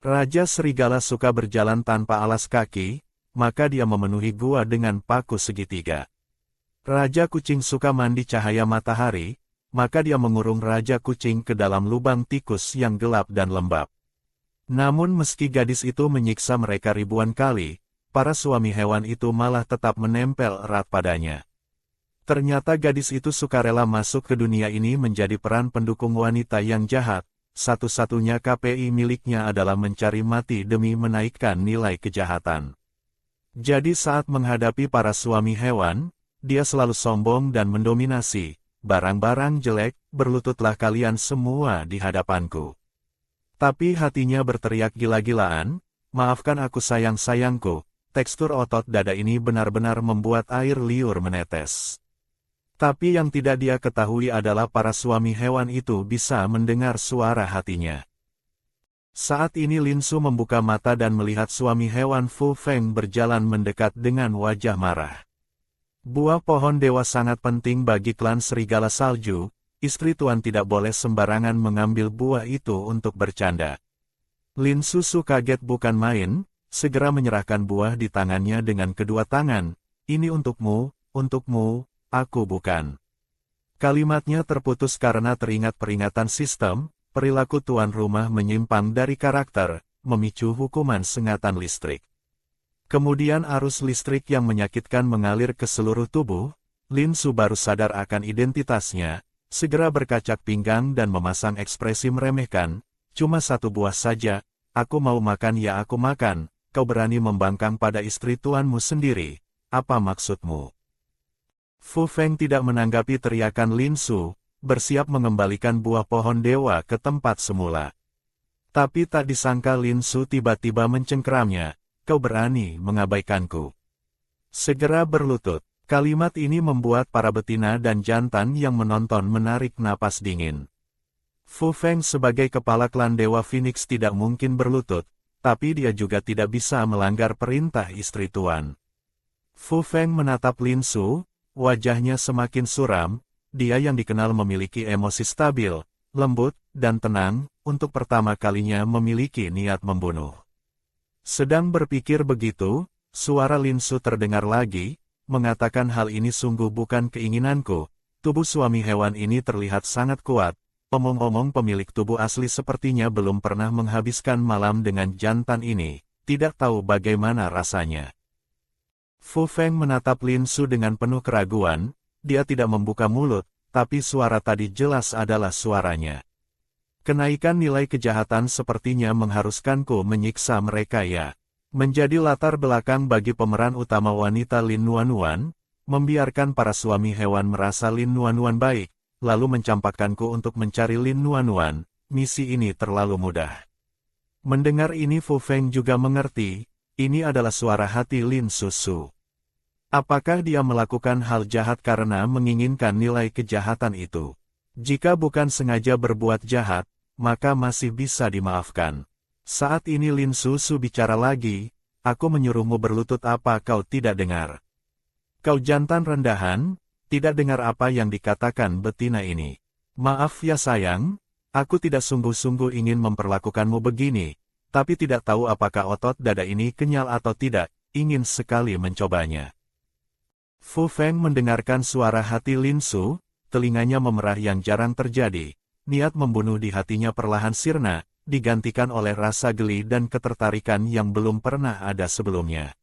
Raja Serigala suka berjalan tanpa alas kaki, maka dia memenuhi gua dengan paku segitiga. Raja Kucing suka mandi cahaya matahari, maka dia mengurung Raja Kucing ke dalam lubang tikus yang gelap dan lembab. Namun meski gadis itu menyiksa mereka ribuan kali, para suami hewan itu malah tetap menempel erat padanya. Ternyata gadis itu sukarela masuk ke dunia ini menjadi peran pendukung wanita yang jahat. Satu-satunya KPI miliknya adalah mencari mati demi menaikkan nilai kejahatan. Jadi saat menghadapi para suami hewan, dia selalu sombong dan mendominasi. Barang-barang jelek, berlututlah kalian semua di hadapanku. Tapi hatinya berteriak gila-gilaan, maafkan aku sayang-sayangku, tekstur otot dada ini benar-benar membuat air liur menetes. Tapi yang tidak dia ketahui adalah para suami hewan itu bisa mendengar suara hatinya. Saat ini Lin Su membuka mata dan melihat suami hewan Fu Feng berjalan mendekat dengan wajah marah. Buah pohon dewa sangat penting bagi klan serigala salju, istri tuan tidak boleh sembarangan mengambil buah itu untuk bercanda. Lin Su kaget bukan main, segera menyerahkan buah di tangannya dengan kedua tangan. Ini untukmu, aku bukan. Kalimatnya terputus karena teringat peringatan sistem, perilaku tuan rumah menyimpang dari karakter, memicu hukuman sengatan listrik. Kemudian arus listrik yang menyakitkan mengalir ke seluruh tubuh, Lin Su baru sadar akan identitasnya, segera berkacak pinggang dan memasang ekspresi meremehkan, cuma satu buah saja, aku mau makan ya aku makan, kau berani membangkang pada istri tuanmu sendiri, apa maksudmu? Fu Feng tidak menanggapi teriakan Lin Su, bersiap mengembalikan buah pohon dewa ke tempat semula. Tapi tak disangka Lin Su tiba-tiba mencengkeramnya, kau berani mengabaikanku. Segera berlutut, kalimat ini membuat para betina dan jantan yang menonton menarik napas dingin. Fu Feng sebagai kepala klan Dewa Phoenix tidak mungkin berlutut, tapi dia juga tidak bisa melanggar perintah istri tuan. Fu Feng menatap Lin Su, wajahnya semakin suram, dia yang dikenal memiliki emosi stabil, lembut, dan tenang, untuk pertama kalinya memiliki niat membunuh. Sedang berpikir begitu, suara Lin Su terdengar lagi, mengatakan hal ini sungguh bukan keinginanku, tubuh suami hewan ini terlihat sangat kuat, omong-omong pemilik tubuh asli sepertinya belum pernah menghabiskan malam dengan jantan ini, tidak tahu bagaimana rasanya. Fu Feng menatap Lin Su dengan penuh keraguan, dia tidak membuka mulut, tapi suara tadi jelas adalah suaranya. Kenaikan nilai kejahatan sepertinya mengharuskanku menyiksa mereka ya. Menjadi latar belakang bagi pemeran utama wanita Lin Nuanuan, membiarkan para suami hewan merasa Lin Nuanuan baik, lalu mencampakkanku untuk mencari Lin Nuanuan, misi ini terlalu mudah. Mendengar ini Fu Feng juga mengerti, ini adalah suara hati Lin Su. Apakah dia melakukan hal jahat karena menginginkan nilai kejahatan itu? Jika bukan sengaja berbuat jahat, maka masih bisa dimaafkan. Saat ini Lin Su bicara lagi, aku menyuruhmu berlutut apa kau tidak dengar? Kau jantan rendahan, tidak dengar apa yang dikatakan betina ini. Maaf ya sayang, aku tidak sungguh-sungguh ingin memperlakukanmu begini, tapi tidak tahu apakah otot dada ini kenyal atau tidak, ingin sekali mencobanya. Fu Feng mendengarkan suara hati Lin Su, telinganya memerah yang jarang terjadi, niat membunuh di hatinya perlahan sirna, digantikan oleh rasa geli dan ketertarikan yang belum pernah ada sebelumnya.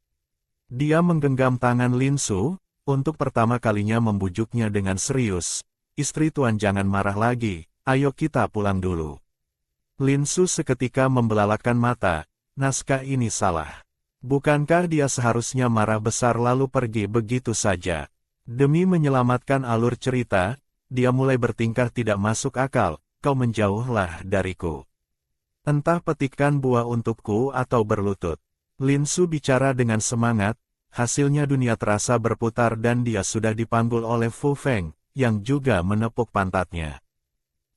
Dia menggenggam tangan Lin Su, untuk pertama kalinya membujuknya dengan serius, istri tuan jangan marah lagi, ayo kita pulang dulu. Lin Su seketika membelalakan mata, naskah ini salah. Bukankah dia seharusnya marah besar lalu pergi begitu saja? Demi menyelamatkan alur cerita, dia mulai bertingkah tidak masuk akal, kau menjauhlah dariku. Entah petikkan buah untukku atau berlutut. Lin Su bicara dengan semangat, hasilnya dunia terasa berputar dan dia sudah dipanggul oleh Fu Feng, yang juga menepuk pantatnya.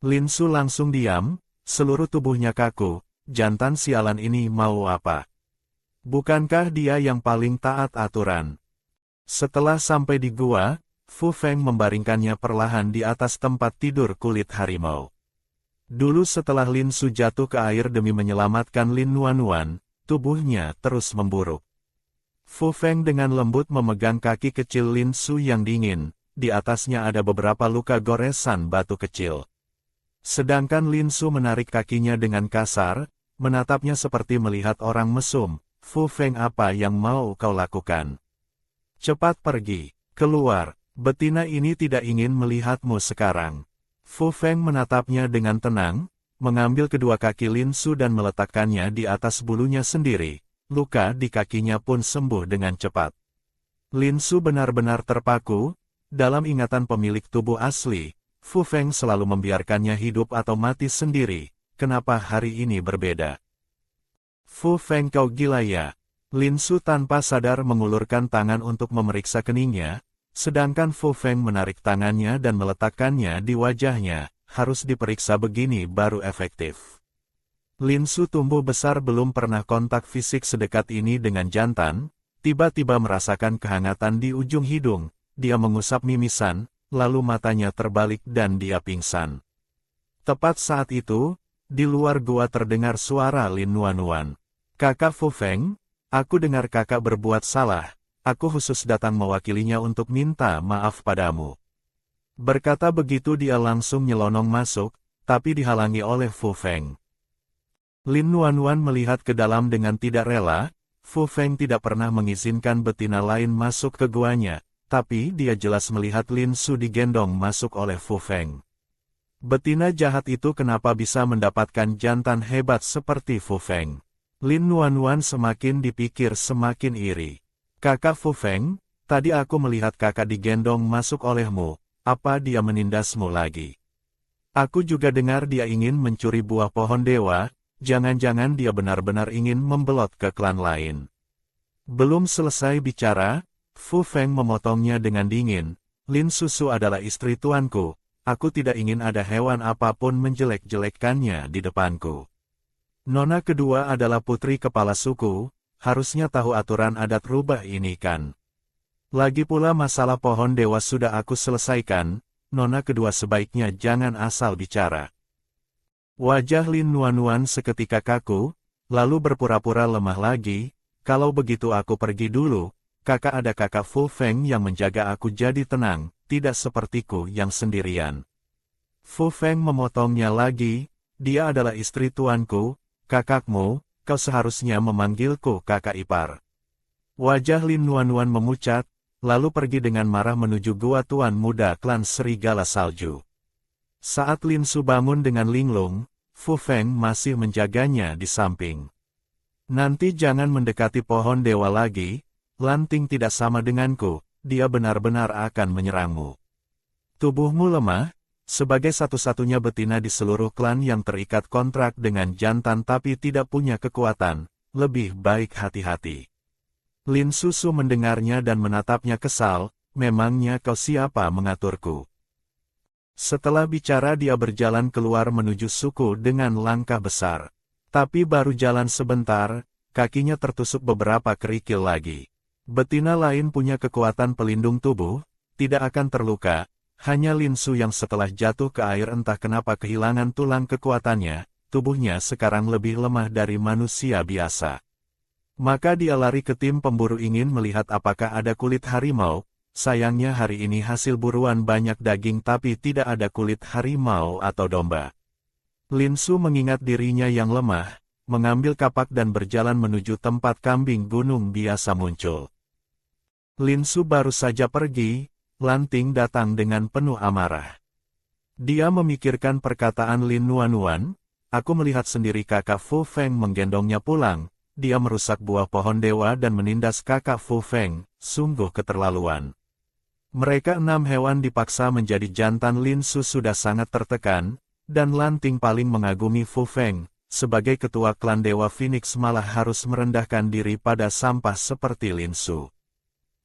Lin Su langsung diam, seluruh tubuhnya kaku, jantan sialan ini mau apa? Bukankah dia yang paling taat aturan? Setelah sampai di gua, Fu Feng membaringkannya perlahan di atas tempat tidur kulit harimau. Dulu setelah Lin Su jatuh ke air demi menyelamatkan Lin Nuanuan, tubuhnya terus memburuk. Fu Feng dengan lembut memegang kaki kecil Lin Su yang dingin, di atasnya ada beberapa luka goresan batu kecil. Sedangkan Lin Su menarik kakinya dengan kasar, menatapnya seperti melihat orang mesum. Fu Feng, apa yang mau kau lakukan? Cepat pergi, keluar, betina ini tidak ingin melihatmu sekarang. Fu Feng menatapnya dengan tenang, mengambil kedua kaki Lin Su dan meletakkannya di atas bulunya sendiri. Luka di kakinya pun sembuh dengan cepat. Lin Su benar-benar terpaku, dalam ingatan pemilik tubuh asli, Fu Feng selalu membiarkannya hidup atau mati sendiri. Kenapa hari ini berbeda? Fu Feng, kau gila ya? Lin Su tanpa sadar mengulurkan tangan untuk memeriksa keningnya, sedangkan Fu Feng menarik tangannya dan meletakkannya di wajahnya. Harus diperiksa begini baru efektif. Lin Su tumbuh besar belum pernah kontak fisik sedekat ini dengan jantan, tiba-tiba merasakan kehangatan di ujung hidung, dia mengusap mimisan, lalu matanya terbalik dan dia pingsan. Tepat saat itu, di luar gua terdengar suara Lin Nuanuan. Kakak Fu Feng, aku dengar kakak berbuat salah, aku khusus datang mewakilinya untuk minta maaf padamu. Berkata begitu dia langsung nyelonong masuk, tapi dihalangi oleh Fu Feng. Lin Nuanuan melihat ke dalam dengan tidak rela, Fu Feng tidak pernah mengizinkan betina lain masuk ke guanya, tapi dia jelas melihat Lin Su digendong masuk oleh Fu Feng. Betina jahat itu kenapa bisa mendapatkan jantan hebat seperti Fu Feng? Lin Nuanuan semakin dipikir semakin iri. Kakak Fu Feng, tadi aku melihat kakak digendong masuk olehmu, apa dia menindasmu lagi? Aku juga dengar dia ingin mencuri buah pohon dewa, jangan-jangan dia benar-benar ingin membelot ke klan lain. Belum selesai bicara, Fu Feng memotongnya dengan dingin, Lin Susu adalah istri tuanku. Aku tidak ingin ada hewan apapun menjelek-jelekkannya di depanku. Nona kedua adalah putri kepala suku, harusnya tahu aturan adat rubah ini kan. Lagi pula masalah pohon dewa sudah aku selesaikan, nona kedua sebaiknya jangan asal bicara. Wajah Lin Nuanuan seketika kaku, lalu berpura-pura lemah lagi, kalau begitu aku pergi dulu, ada kakak Fu Feng yang menjaga aku jadi tenang. Tidak sepertiku yang sendirian. Fu Feng memotongnya lagi, dia adalah istri tuanku, kakakmu, kau seharusnya memanggilku kakak ipar. Wajah Lin Nuanuan memucat, lalu pergi dengan marah menuju gua tuan muda klan Serigala Salju. Saat Lin Su bangun dengan linglung, Fu Feng masih menjaganya di samping. Nanti jangan mendekati pohon dewa lagi, Lanting tidak sama denganku. Dia benar-benar akan menyerangmu. Tubuhmu lemah, sebagai satu-satunya betina di seluruh klan yang terikat kontrak dengan jantan tapi tidak punya kekuatan, lebih baik hati-hati. Lin Susu mendengarnya dan menatapnya kesal, memangnya kau siapa mengaturku? Setelah bicara dia berjalan keluar menuju suku dengan langkah besar. Tapi baru jalan sebentar, kakinya tertusuk beberapa kerikil lagi. Betina lain punya kekuatan pelindung tubuh, tidak akan terluka, hanya Lin Su yang setelah jatuh ke air entah kenapa kehilangan tulang kekuatannya, tubuhnya sekarang lebih lemah dari manusia biasa. Maka dia lari ke tim pemburu ingin melihat apakah ada kulit harimau, sayangnya hari ini hasil buruan banyak daging tapi tidak ada kulit harimau atau domba. Lin Su mengingat dirinya yang lemah, mengambil kapak dan berjalan menuju tempat kambing gunung biasa muncul. Lin Su baru saja pergi, Lanting datang dengan penuh amarah. Dia memikirkan perkataan Lin Nuanuan, aku melihat sendiri kakak Fu Feng menggendongnya pulang, dia merusak buah pohon dewa dan menindas kakak Fu Feng, sungguh keterlaluan. Mereka 6 hewan dipaksa menjadi jantan. Lin Su sudah sangat tertekan, dan Lanting paling mengagumi Fu Feng, sebagai ketua klan Dewa Phoenix malah harus merendahkan diri pada sampah seperti Lin Su.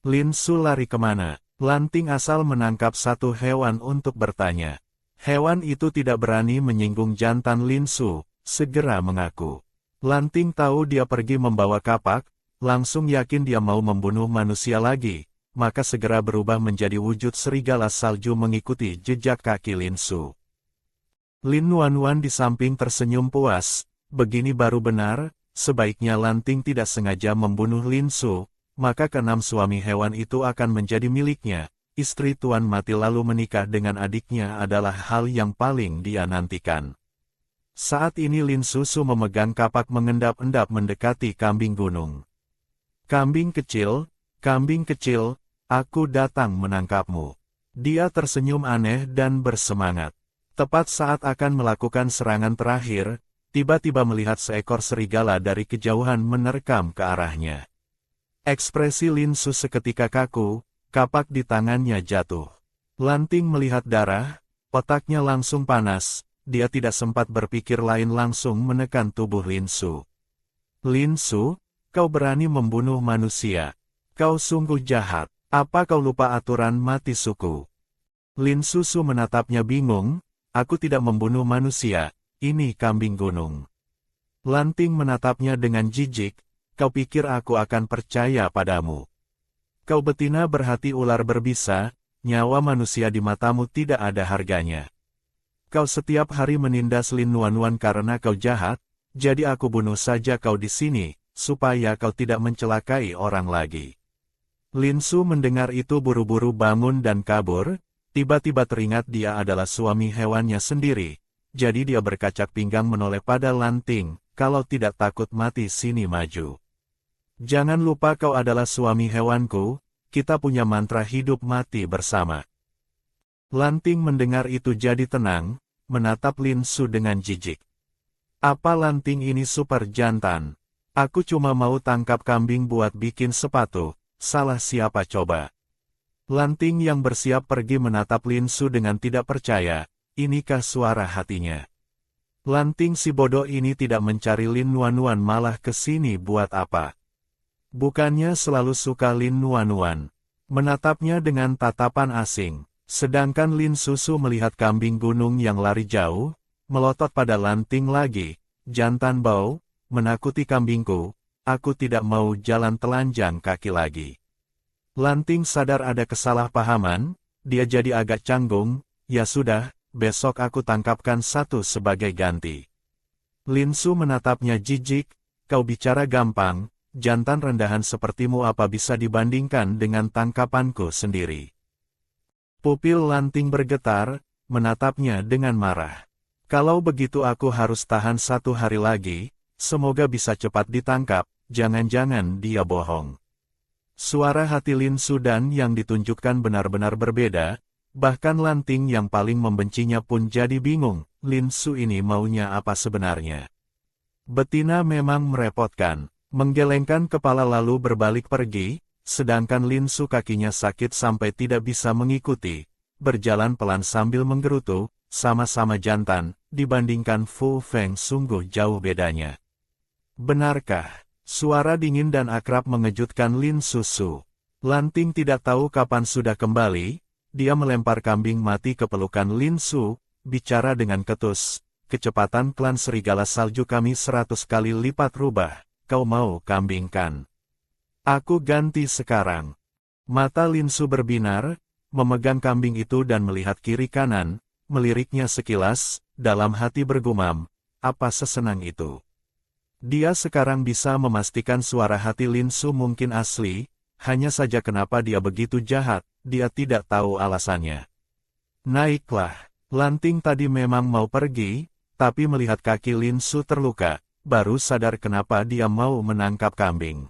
Lin Su lari kemana? Lanting asal menangkap satu hewan untuk bertanya. Hewan itu tidak berani menyinggung jantan Lin Su, segera mengaku. Lanting tahu dia pergi membawa kapak, langsung yakin dia mau membunuh manusia lagi, maka segera berubah menjadi wujud serigala salju mengikuti jejak kaki Lin Su. Lin Nuanuan di samping tersenyum puas, begini baru benar, sebaiknya Lanting tidak sengaja membunuh Lin Su, maka keenam suami hewan itu akan menjadi miliknya. Istri Tuan mati lalu menikah dengan adiknya adalah hal yang paling dia nantikan. Saat ini Lin Susu memegang kapak mengendap-endap mendekati kambing gunung. Kambing kecil, aku datang menangkapmu. Dia tersenyum aneh dan bersemangat. Tepat saat akan melakukan serangan terakhir, tiba-tiba melihat seekor serigala dari kejauhan menerkam ke arahnya. Ekspresi Lin Su seketika kaku, kapak di tangannya jatuh. Lanting melihat darah, otaknya langsung panas, dia tidak sempat berpikir lain langsung menekan tubuh Lin Su. Lin Su, kau berani membunuh manusia. Kau sungguh jahat, apa kau lupa aturan mati suku? Lin Susu menatapnya bingung, aku tidak membunuh manusia, ini kambing gunung. Lanting menatapnya dengan jijik, kau pikir aku akan percaya padamu? Kau betina berhati ular berbisa, nyawa manusia di matamu tidak ada harganya. Kau setiap hari menindas Lin Nuanuan karena kau jahat, jadi aku bunuh saja kau di sini, supaya kau tidak mencelakai orang lagi. Lin Su mendengar itu buru-buru bangun dan kabur, tiba-tiba teringat dia adalah suami hewannya sendiri, jadi dia berkacak pinggang menoleh pada Lanting, kalau tidak takut mati sini maju. Jangan lupa kau adalah suami hewanku, kita punya mantra hidup mati bersama. Lanting mendengar itu jadi tenang, menatap Lin Su dengan jijik. Apa Lanting ini super jantan? Aku cuma mau tangkap kambing buat bikin sepatu, salah siapa coba? Lanting yang bersiap pergi menatap Lin Su dengan tidak percaya, inikah suara hatinya? Lanting si bodoh ini tidak mencari Lin Nuanuan malah kesini buat apa? Bukannya selalu suka Lin Nuanuan. Menatapnya dengan tatapan asing. Sedangkan Lin Susu melihat kambing gunung yang lari jauh, melotot pada Lanting lagi. Jantan bau, menakuti kambingku, aku tidak mau jalan telanjang kaki lagi. Lanting sadar ada kesalahpahaman, dia jadi agak canggung, ya sudah, besok aku tangkapkan satu sebagai ganti. Lin Su menatapnya jijik, kau bicara gampang, jantan rendahan sepertimu apa bisa dibandingkan dengan tangkapanku sendiri. Pupil Lanting bergetar, menatapnya dengan marah. Kalau begitu aku harus tahan 1 hari lagi, semoga bisa cepat ditangkap, jangan-jangan dia bohong. Suara hati Lin Su dan yang ditunjukkan benar-benar berbeda, bahkan Lanting yang paling membencinya pun jadi bingung, Lin Su ini maunya apa sebenarnya. Betina memang merepotkan. Menggelengkan kepala lalu berbalik pergi, sedangkan Lin Su kakinya sakit sampai tidak bisa mengikuti, berjalan pelan sambil menggerutu, sama-sama jantan, dibandingkan Fu Feng sungguh jauh bedanya. Benarkah? Suara dingin dan akrab mengejutkan Lin Susu. Lanting tidak tahu kapan sudah kembali, dia melempar kambing mati ke pelukan Lin Su, bicara dengan ketus, kecepatan klan serigala salju kami 100 kali lipat rubah. Kau mau kambing kan? Aku ganti sekarang. Mata Lin Su berbinar, memegang kambing itu dan melihat kiri kanan, meliriknya sekilas, dalam hati bergumam, apa sesenang itu? Dia sekarang bisa memastikan suara hati Lin Su mungkin asli, hanya saja kenapa dia begitu jahat, dia tidak tahu alasannya. Naiklah, Lanting tadi memang mau pergi, tapi melihat kaki Lin Su terluka, baru sadar kenapa dia mau menangkap kambing.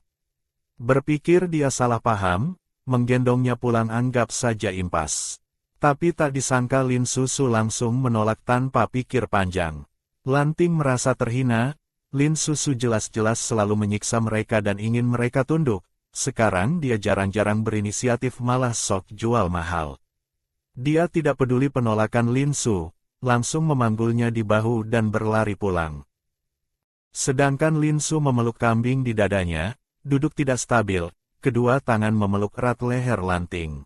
Berpikir dia salah paham, menggendongnya pulang anggap saja impas. Tapi tak disangka Lin Susu langsung menolak tanpa pikir panjang. Lanting merasa terhina, Lin Susu jelas-jelas selalu menyiksa mereka dan ingin mereka tunduk, sekarang dia jarang-jarang berinisiatif malah sok jual mahal. Dia tidak peduli penolakan Lin Su, langsung memanggulnya di bahu dan berlari pulang. Sedangkan Lin Su memeluk kambing di dadanya, duduk tidak stabil, kedua tangan memeluk erat leher Lanting.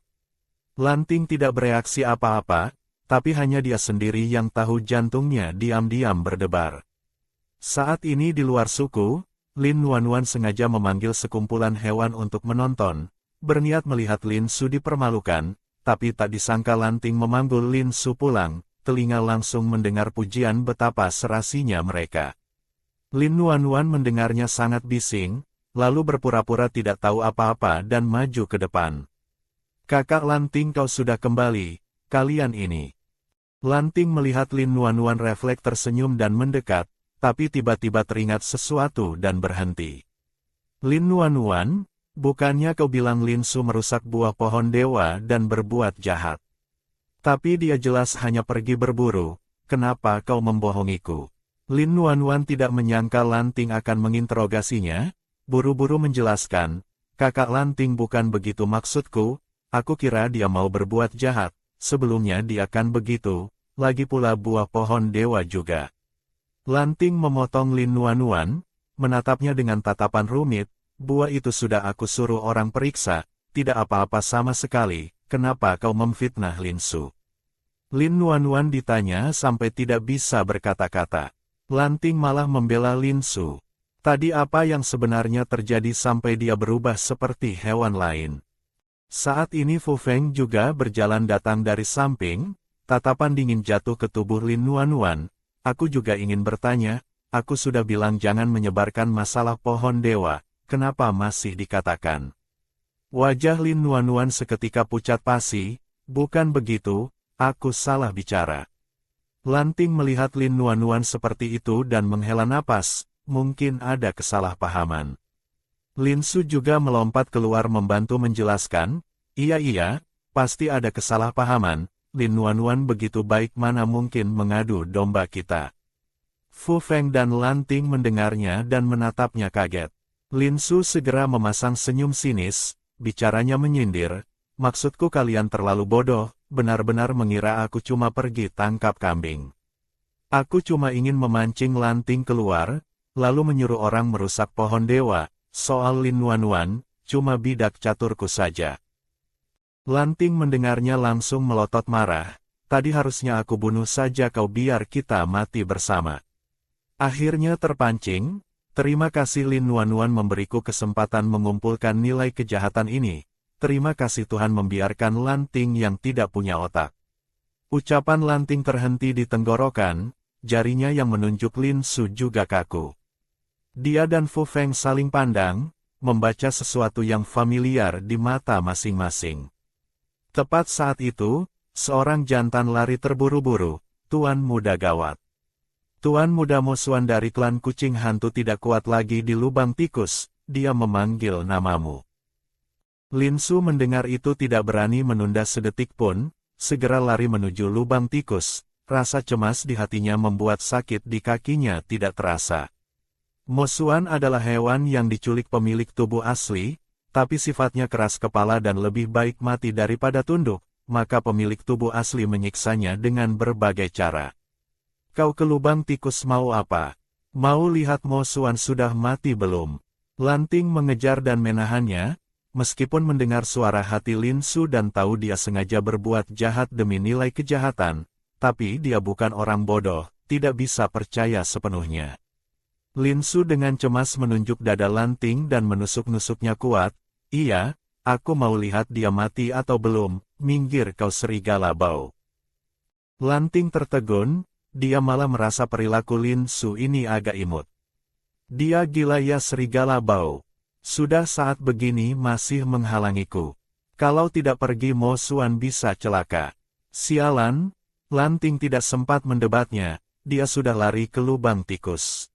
Lanting tidak bereaksi apa-apa, tapi hanya dia sendiri yang tahu jantungnya diam-diam berdebar. Saat ini di luar suku, Lin Nuanuan sengaja memanggil sekumpulan hewan untuk menonton, berniat melihat Lin Su dipermalukan, tapi tak disangka Lanting memanggul Lin Su pulang, telinga langsung mendengar pujian betapa serasinya mereka. Lin Nuanuan mendengarnya sangat bising, lalu berpura-pura tidak tahu apa-apa dan maju ke depan. "Kakak Lanting, kau sudah kembali, kalian ini." Lanting melihat Lin Nuanuan refleks tersenyum dan mendekat, tapi tiba-tiba teringat sesuatu dan berhenti. "Lin Nuanuan, bukannya kau bilang Lin Su merusak buah pohon dewa dan berbuat jahat? Tapi dia jelas hanya pergi berburu, kenapa kau membohongiku?" Lin Nuanuan tidak menyangka Lanting akan menginterogasinya, buru-buru menjelaskan, "Kakak Lanting, bukan begitu maksudku, aku kira dia mau berbuat jahat, sebelumnya dia kan begitu, lagi pula buah pohon dewa juga." Lanting memotong Lin Nuanuan, menatapnya dengan tatapan rumit, "Buah itu sudah aku suruh orang periksa, tidak apa-apa sama sekali. Kenapa kau memfitnah Lin Su?" Lin Nuanuan ditanya sampai tidak bisa berkata-kata. Lanting malah membela Lin Su. Tadi apa yang sebenarnya terjadi sampai dia berubah seperti hewan lain? Saat ini Fu Feng juga berjalan datang dari samping, tatapan dingin jatuh ke tubuh Lin Nuanuan. "Aku juga ingin bertanya, aku sudah bilang jangan menyebarkan masalah pohon dewa, kenapa masih dikatakan?" Wajah Lin Nuanuan seketika pucat pasi, "Bukan begitu, aku salah bicara." Lanting melihat Lin Nuanuan seperti itu dan menghela napas, mungkin ada kesalahpahaman. Lin Su juga melompat keluar membantu menjelaskan, Iya, pasti ada kesalahpahaman, Lin Nuanuan begitu baik, mana mungkin mengadu domba kita." Fu Feng dan Lanting mendengarnya dan menatapnya kaget. Lin Su segera memasang senyum sinis, bicaranya menyindir, "Maksudku kalian terlalu bodoh, benar-benar mengira aku cuma pergi tangkap kambing. Aku cuma ingin memancing Lanting keluar, lalu menyuruh orang merusak pohon dewa. Soal Lin Nuanuan, cuma bidak caturku saja." Lanting mendengarnya langsung melotot marah, "Tadi harusnya aku bunuh saja kau biar kita mati bersama." Akhirnya terpancing, "Terima kasih Lin Nuanuan memberiku kesempatan mengumpulkan nilai kejahatan ini. Terima kasih Tuhan membiarkan Lanting yang tidak punya otak." Ucapan Lanting terhenti di tenggorokan, jarinya yang menunjuk Lin Su juga kaku. Dia dan Fu Feng saling pandang, membaca sesuatu yang familiar di mata masing-masing. Tepat saat itu, seorang jantan lari terburu-buru, "Tuan muda gawat. Tuan muda musuhan dari klan kucing hantu tidak kuat lagi di lubang tikus, dia memanggil namamu." Lin Su mendengar itu tidak berani menunda sedetik pun, segera lari menuju lubang tikus, rasa cemas di hatinya membuat sakit di kakinya tidak terasa. Musuhan adalah hewan yang diculik pemilik tubuh asli, tapi sifatnya keras kepala dan lebih baik mati daripada tunduk, maka pemilik tubuh asli menyiksanya dengan berbagai cara. "Kau ke lubang tikus mau apa? Mau lihat musuhan sudah mati belum?" Lanting mengejar dan menahannya, meskipun mendengar suara hati Lin Su dan tahu dia sengaja berbuat jahat demi nilai kejahatan, tapi dia bukan orang bodoh, tidak bisa percaya sepenuhnya. Lin Su dengan cemas menunjuk dada Lanting dan menusuk-nusuknya kuat, "Iya, aku mau lihat dia mati atau belum, minggir kau serigala bau." Lanting tertegun, dia malah merasa perilaku Lin Su ini agak imut. Dia gila ya, serigala bau. Sudah saat begini masih menghalangiku. Kalau tidak pergi Mo Xuan bisa celaka. Sialan, Lanting tidak sempat mendebatnya, dia sudah lari ke lubang tikus.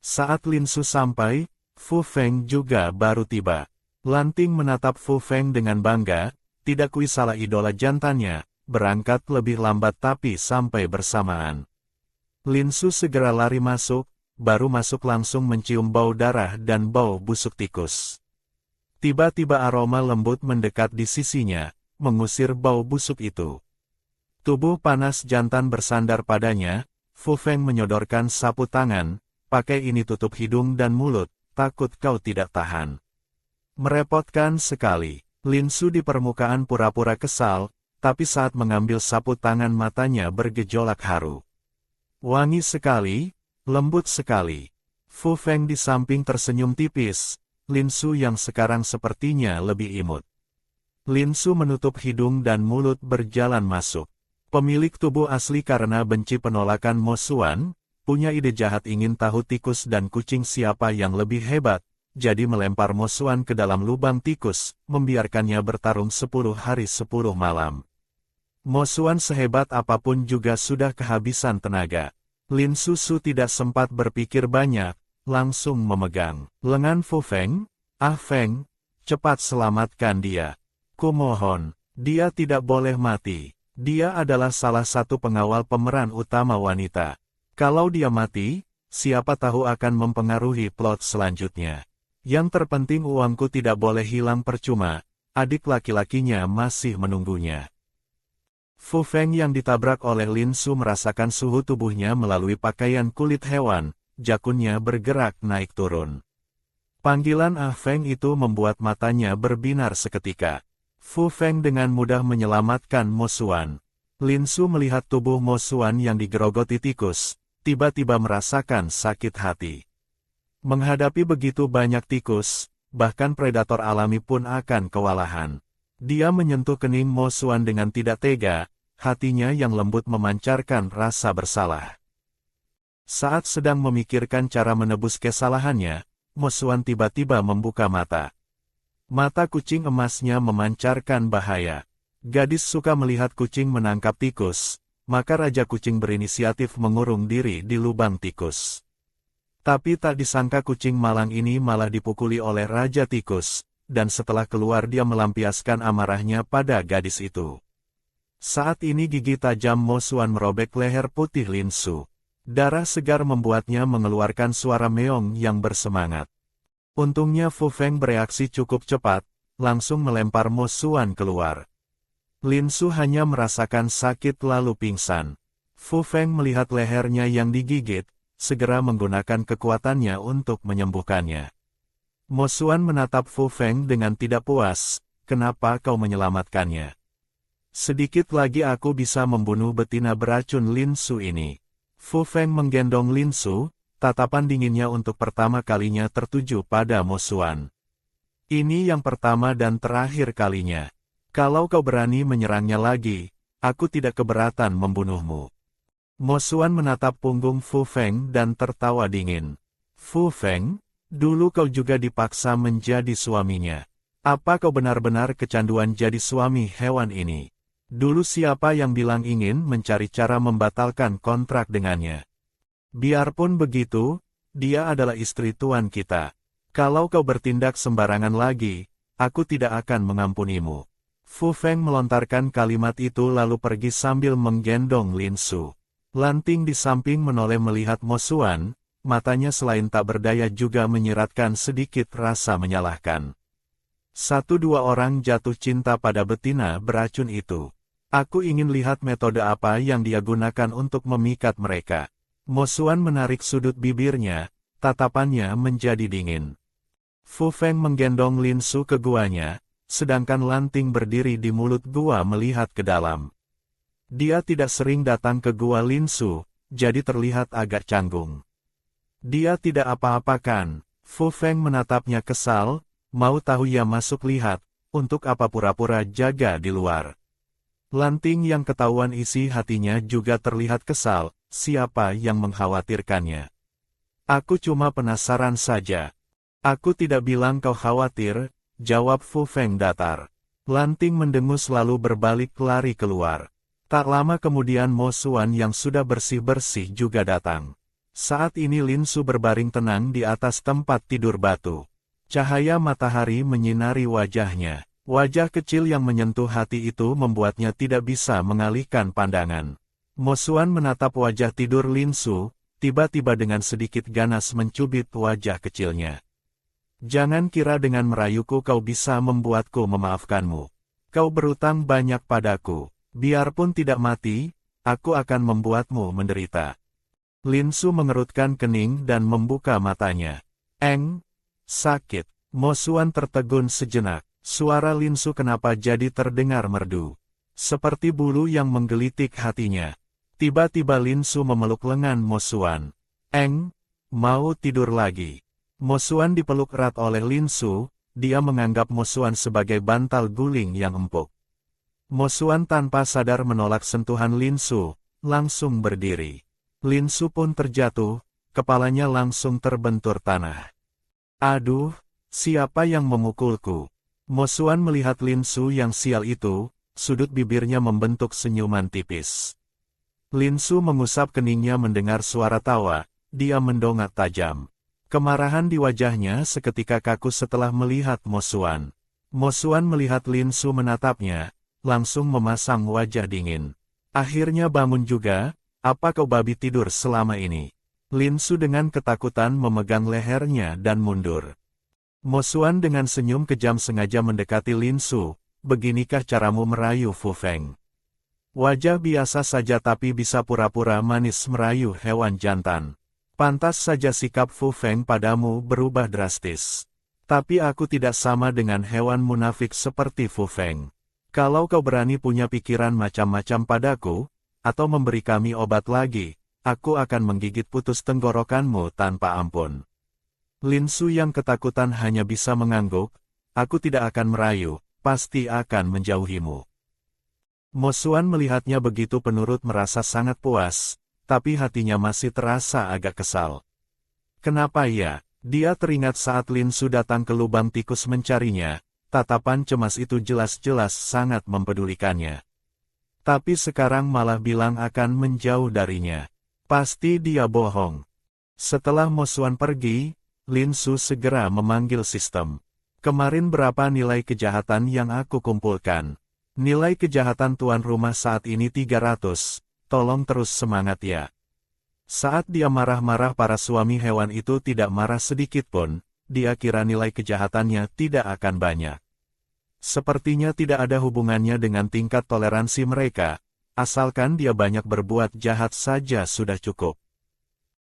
Saat Lin Su sampai, Fu Feng juga baru tiba. Lanting menatap Fu Feng dengan bangga, tidak kui salah idola jantannya, berangkat lebih lambat tapi sampai bersamaan. Lin Su segera lari masuk, baru masuk langsung mencium bau darah dan bau busuk tikus. Tiba-tiba aroma lembut mendekat di sisinya, mengusir bau busuk itu. Tubuh panas jantan bersandar padanya, Fu Feng menyodorkan sapu tangan, "Pakai ini tutup hidung dan mulut, takut kau tidak tahan." Merepotkan sekali. Lin Su di permukaan pura-pura kesal, tapi saat mengambil sapu tangan matanya bergejolak haru. Wangi sekali, lembut sekali. Fu Feng di samping tersenyum tipis, Lin Su yang sekarang sepertinya lebih imut. Lin Su menutup hidung dan mulut berjalan masuk. Pemilik tubuh asli karena benci penolakan Mo Xuan, punya ide jahat ingin tahu tikus dan kucing siapa yang lebih hebat, jadi melempar Mo Xuan ke dalam lubang tikus, membiarkannya bertarung 10 hari 10 malam. Mo Xuan sehebat apapun juga sudah kehabisan tenaga. Lin Susu tidak sempat berpikir banyak, langsung memegang lengan Fu Feng. Ah Feng, cepat selamatkan dia. Kumohon, dia tidak boleh mati. Dia adalah salah satu pengawal pemeran utama wanita. Kalau dia mati, siapa tahu akan mempengaruhi plot selanjutnya. Yang terpenting uangku tidak boleh hilang percuma, adik laki-lakinya masih menunggunya. Fu Feng yang ditabrak oleh Lin Su merasakan suhu tubuhnya melalui pakaian kulit hewan, jakunnya bergerak naik turun. Panggilan Ah Feng itu membuat matanya berbinar seketika. Fu Feng dengan mudah menyelamatkan Mo Xuan. Lin Su melihat tubuh Mo Xuan yang digerogoti tikus, tiba-tiba merasakan sakit hati. Menghadapi begitu banyak tikus, bahkan predator alami pun akan kewalahan. Dia menyentuh kening Mo Xuan dengan tidak tega, hatinya yang lembut memancarkan rasa bersalah. Saat sedang memikirkan cara menebus kesalahannya, Mo Xuan tiba-tiba membuka mata. Mata kucing emasnya memancarkan bahaya. Gadis suka melihat kucing menangkap tikus, maka Raja Kucing berinisiatif mengurung diri di lubang tikus. Tapi tak disangka kucing malang ini malah dipukuli oleh Raja Tikus, dan setelah keluar dia melampiaskan amarahnya pada gadis itu. Saat ini gigi tajam Mo Xuan merobek leher putih Lin Su. Darah segar membuatnya mengeluarkan suara meong yang bersemangat. Untungnya Fu Feng bereaksi cukup cepat, langsung melempar Mo Xuan keluar. Lin Su hanya merasakan sakit lalu pingsan. Fu Feng melihat lehernya yang digigit, segera menggunakan kekuatannya untuk menyembuhkannya. Mo Xuan menatap Fu Feng dengan tidak puas, kenapa kau menyelamatkannya? Sedikit lagi aku bisa membunuh betina beracun Lin Su ini. Fu Feng menggendong Lin Su, tatapan dinginnya untuk pertama kalinya tertuju pada Mo Xuan. Ini yang pertama dan terakhir kalinya. Kalau kau berani menyerangnya lagi, aku tidak keberatan membunuhmu. Mo Xuan menatap punggung Fu Feng dan tertawa dingin. Fu Feng, dulu kau juga dipaksa menjadi suaminya. Apa kau benar-benar kecanduan jadi suami hewan ini? Dulu siapa yang bilang ingin mencari cara membatalkan kontrak dengannya? Biarpun begitu, dia adalah istri tuan kita. Kalau kau bertindak sembarangan lagi, aku tidak akan mengampunimu. Fu Feng melontarkan kalimat itu lalu pergi sambil menggendong Lin Su. Lanting di samping menoleh melihat Mo Xuan, matanya selain tak berdaya juga menyiratkan sedikit rasa menyalahkan. 1-2 orang jatuh cinta pada betina beracun itu. Aku ingin lihat metode apa yang dia gunakan untuk memikat mereka. Mo Xuan menarik sudut bibirnya, tatapannya menjadi dingin. Fu Feng menggendong Lin Su ke guanya, sedangkan Lanting berdiri di mulut gua melihat ke dalam. Dia tidak sering datang ke gua Lin Su, jadi terlihat agak canggung. Dia tidak apa-apakan. Fu Feng menatapnya kesal, mau tahu ia masuk lihat, untuk apa pura-pura jaga di luar. Lanting yang ketahuan isi hatinya juga terlihat kesal, siapa yang mengkhawatirkannya. Aku cuma penasaran saja. Aku tidak bilang kau khawatir, jawab Fu Feng datar. Lanting mendengus lalu berbalik lari keluar. Tak lama kemudian Mo Xuan yang sudah bersih-bersih juga datang. Saat ini Lin Su berbaring tenang di atas tempat tidur batu. Cahaya matahari menyinari wajahnya. Wajah kecil yang menyentuh hati itu membuatnya tidak bisa mengalihkan pandangan. Mo Xuan menatap wajah tidur Lin Su, tiba-tiba dengan sedikit ganas mencubit wajah kecilnya. Jangan kira dengan merayuku kau bisa membuatku memaafkanmu. Kau berutang banyak padaku. Biarpun tidak mati, aku akan membuatmu menderita. Lin Su mengerutkan kening dan membuka matanya. Sakit. Mo Xuan tertegun sejenak. Suara Lin Su kenapa jadi terdengar merdu. Seperti bulu yang menggelitik hatinya. Tiba-tiba Lin Su memeluk lengan Mo Xuan. Mau tidur lagi. Mo Xuan dipeluk erat oleh Lin Su, dia menganggap Mo Xuan sebagai bantal guling yang empuk. Mo Xuan tanpa sadar menolak sentuhan Lin Su, langsung berdiri. Lin Su pun terjatuh, kepalanya langsung terbentur tanah. Aduh, siapa yang memukulku? Mo Xuan melihat Lin Su yang sial itu, sudut bibirnya membentuk senyuman tipis. Lin Su mengusap keningnya mendengar suara tawa, dia mendongak tajam. Kemarahan di wajahnya seketika kaku setelah melihat Mo Xuan. Mo Xuan melihat Lin Su menatapnya, langsung memasang wajah dingin. Akhirnya bangun juga, apa kau babi tidur selama ini? Lin Su dengan ketakutan memegang lehernya dan mundur. Mo Xuan dengan senyum kejam sengaja mendekati Lin Su, beginikah caramu merayu Fu Feng? Wajah biasa saja tapi bisa pura-pura manis merayu hewan jantan. Pantas saja sikap Fu Feng padamu berubah drastis. Tapi aku tidak sama dengan hewan munafik seperti Fu Feng. Kalau kau berani punya pikiran macam-macam padaku, atau memberi kami obat lagi, aku akan menggigit putus tenggorokanmu tanpa ampun. Lin Su yang ketakutan hanya bisa mengangguk, aku tidak akan merayu, pasti akan menjauhimu. Mo Xuan melihatnya begitu penurut merasa sangat puas, tapi hatinya masih terasa agak kesal. Kenapa ya? Dia teringat saat Lin Su datang ke lubang tikus mencarinya, tatapan cemas itu jelas-jelas sangat mempedulikannya. Tapi sekarang malah bilang akan menjauh darinya. Pasti dia bohong. Setelah Mo Xuan pergi, Lin Su segera memanggil sistem. Kemarin berapa nilai kejahatan yang aku kumpulkan? Nilai kejahatan tuan rumah saat ini 300, tolong terus semangat ya. Saat dia marah-marah para suami hewan itu tidak marah sedikit pun, dia kira nilai kejahatannya tidak akan banyak. Sepertinya tidak ada hubungannya dengan tingkat toleransi mereka, asalkan dia banyak berbuat jahat saja sudah cukup.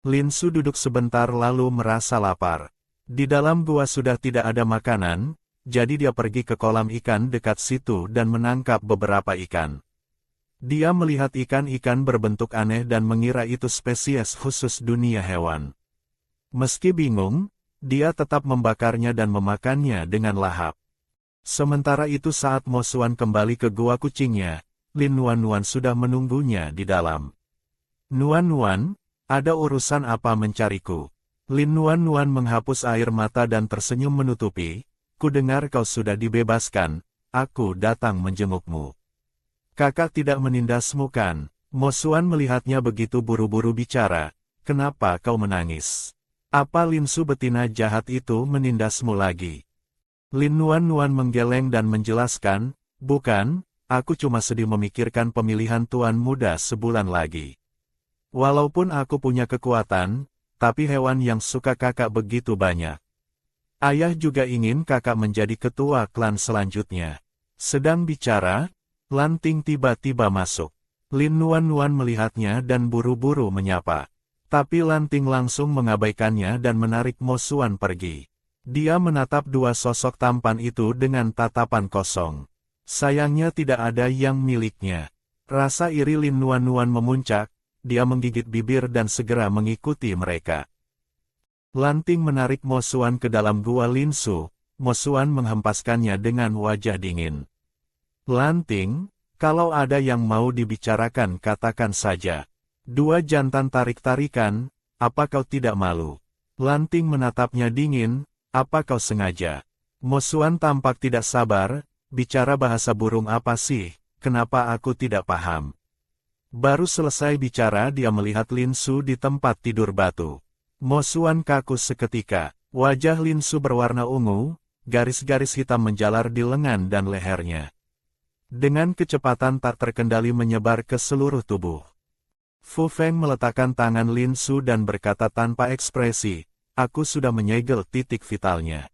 Lin Su duduk sebentar lalu merasa lapar. Di dalam gua sudah tidak ada makanan, jadi dia pergi ke kolam ikan dekat situ dan menangkap beberapa ikan. Dia melihat ikan-ikan berbentuk aneh dan mengira itu spesies khusus dunia hewan. Meski bingung, dia tetap membakarnya dan memakannya dengan lahap. Sementara itu saat Mo Xuan kembali ke gua kucingnya, Lin Nuan sudah menunggunya di dalam. Nuan, ada urusan apa mencariku? Lin Nuan menghapus air mata dan tersenyum menutupi. Ku dengar kau sudah dibebaskan, aku datang menjengukmu. Kakak tidak menindasmu kan? Mo Xuan melihatnya begitu buru-buru bicara, kenapa kau menangis? Apa Lin Su betina jahat itu menindasmu lagi? Lin Nuan menggeleng dan menjelaskan, bukan, aku cuma sedih memikirkan pemilihan tuan muda sebulan lagi. Walaupun aku punya kekuatan, tapi hewan yang suka kakak begitu banyak. Ayah juga ingin kakak menjadi ketua klan selanjutnya. Sedang bicara, Lanting tiba-tiba masuk. Lin Nuan melihatnya dan buru-buru menyapa. Tapi Lanting langsung mengabaikannya dan menarik Mo Xuan pergi. Dia menatap dua sosok tampan itu dengan tatapan kosong. Sayangnya tidak ada yang miliknya. Rasa iri Lin Nuan memuncak, dia menggigit bibir dan segera mengikuti mereka. Lanting menarik Mo Xuan ke dalam gua Lin Su, Mo Xuan menghempaskannya dengan wajah dingin. Lanting, kalau ada yang mau dibicarakan katakan saja. Dua jantan tarik-tarikan, apa kau tidak malu? Lanting menatapnya dingin, apa kau sengaja? Mo Xuan tampak tidak sabar, bicara bahasa burung apa sih, kenapa aku tidak paham? Baru selesai bicara dia melihat Lin Su di tempat tidur batu. Mo Xuan kaku seketika, wajah Lin Su berwarna ungu, garis-garis hitam menjalar di lengan dan lehernya. Dengan kecepatan tak terkendali menyebar ke seluruh tubuh. Fu Feng meletakkan tangan Lin Su dan berkata tanpa ekspresi, aku sudah menyegel titik vitalnya.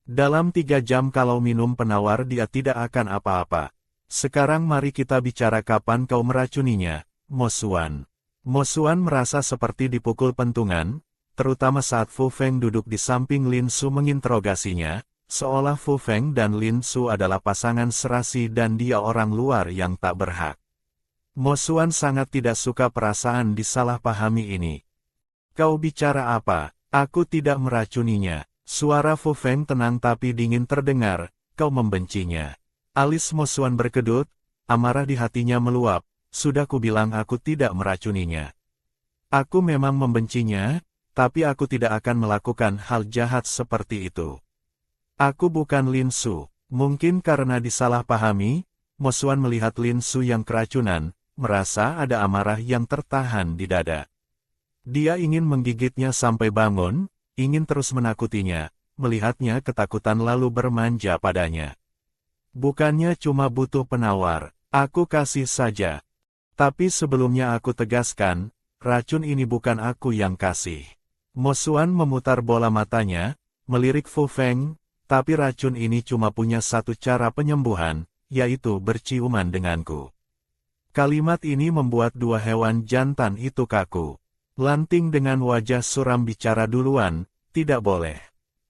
Dalam 3 jam kalau minum penawar dia tidak akan apa-apa. Sekarang mari kita bicara kapan kau meracuninya, Mo Xuan. Mo Xuan merasa seperti dipukul pentungan, terutama saat Fu Feng duduk di samping Lin Su menginterogasinya, seolah Fu Feng dan Lin Su adalah pasangan serasi dan dia orang luar yang tak berhak. Mo Xuan sangat tidak suka perasaan disalahpahami ini. Kau bicara apa? Aku tidak meracuninya. Suara Fu Feng tenang tapi dingin terdengar, kau membencinya. Alis Mo Xuan berkedut, amarah di hatinya meluap. Sudah kubilang aku tidak meracuninya. Aku memang membencinya, tapi aku tidak akan melakukan hal jahat seperti itu. Aku bukan Lin Su. Mungkin karena disalahpahami, Mo Xuan melihat Lin Su yang keracunan, merasa ada amarah yang tertahan di dada. Dia ingin menggigitnya sampai bangun, ingin terus menakutinya, melihatnya ketakutan lalu bermanja padanya. Bukannya cuma butuh penawar, aku kasih saja. Tapi sebelumnya aku tegaskan, racun ini bukan aku yang kasih. Mo Xuan memutar bola matanya, melirik Fu Feng, tapi racun ini cuma punya satu cara penyembuhan, yaitu berciuman denganku. Kalimat ini membuat dua hewan jantan itu kaku. Lanting dengan wajah suram bicara duluan, tidak boleh.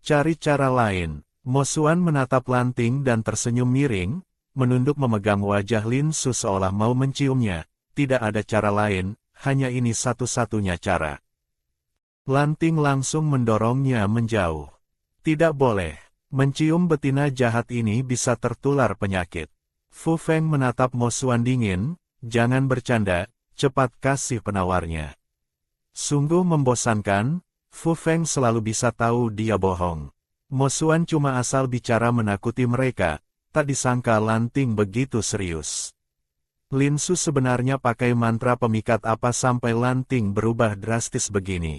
Cari cara lain. Mo Xuan menatap Lanting dan tersenyum miring, menunduk memegang wajah Lin Su seolah mau menciumnya. Tidak ada cara lain, hanya ini satu-satunya cara. Lanting langsung mendorongnya menjauh. Tidak boleh. Mencium betina jahat ini bisa tertular penyakit. Fu Feng menatap Mo Xuan dingin, jangan bercanda, cepat kasih penawarnya. Sungguh membosankan, Fu Feng selalu bisa tahu dia bohong. Mo Xuan cuma asal bicara menakuti mereka, tak disangka Lanting begitu serius. Lin Su sebenarnya pakai mantra pemikat apa sampai Lanting berubah drastis begini.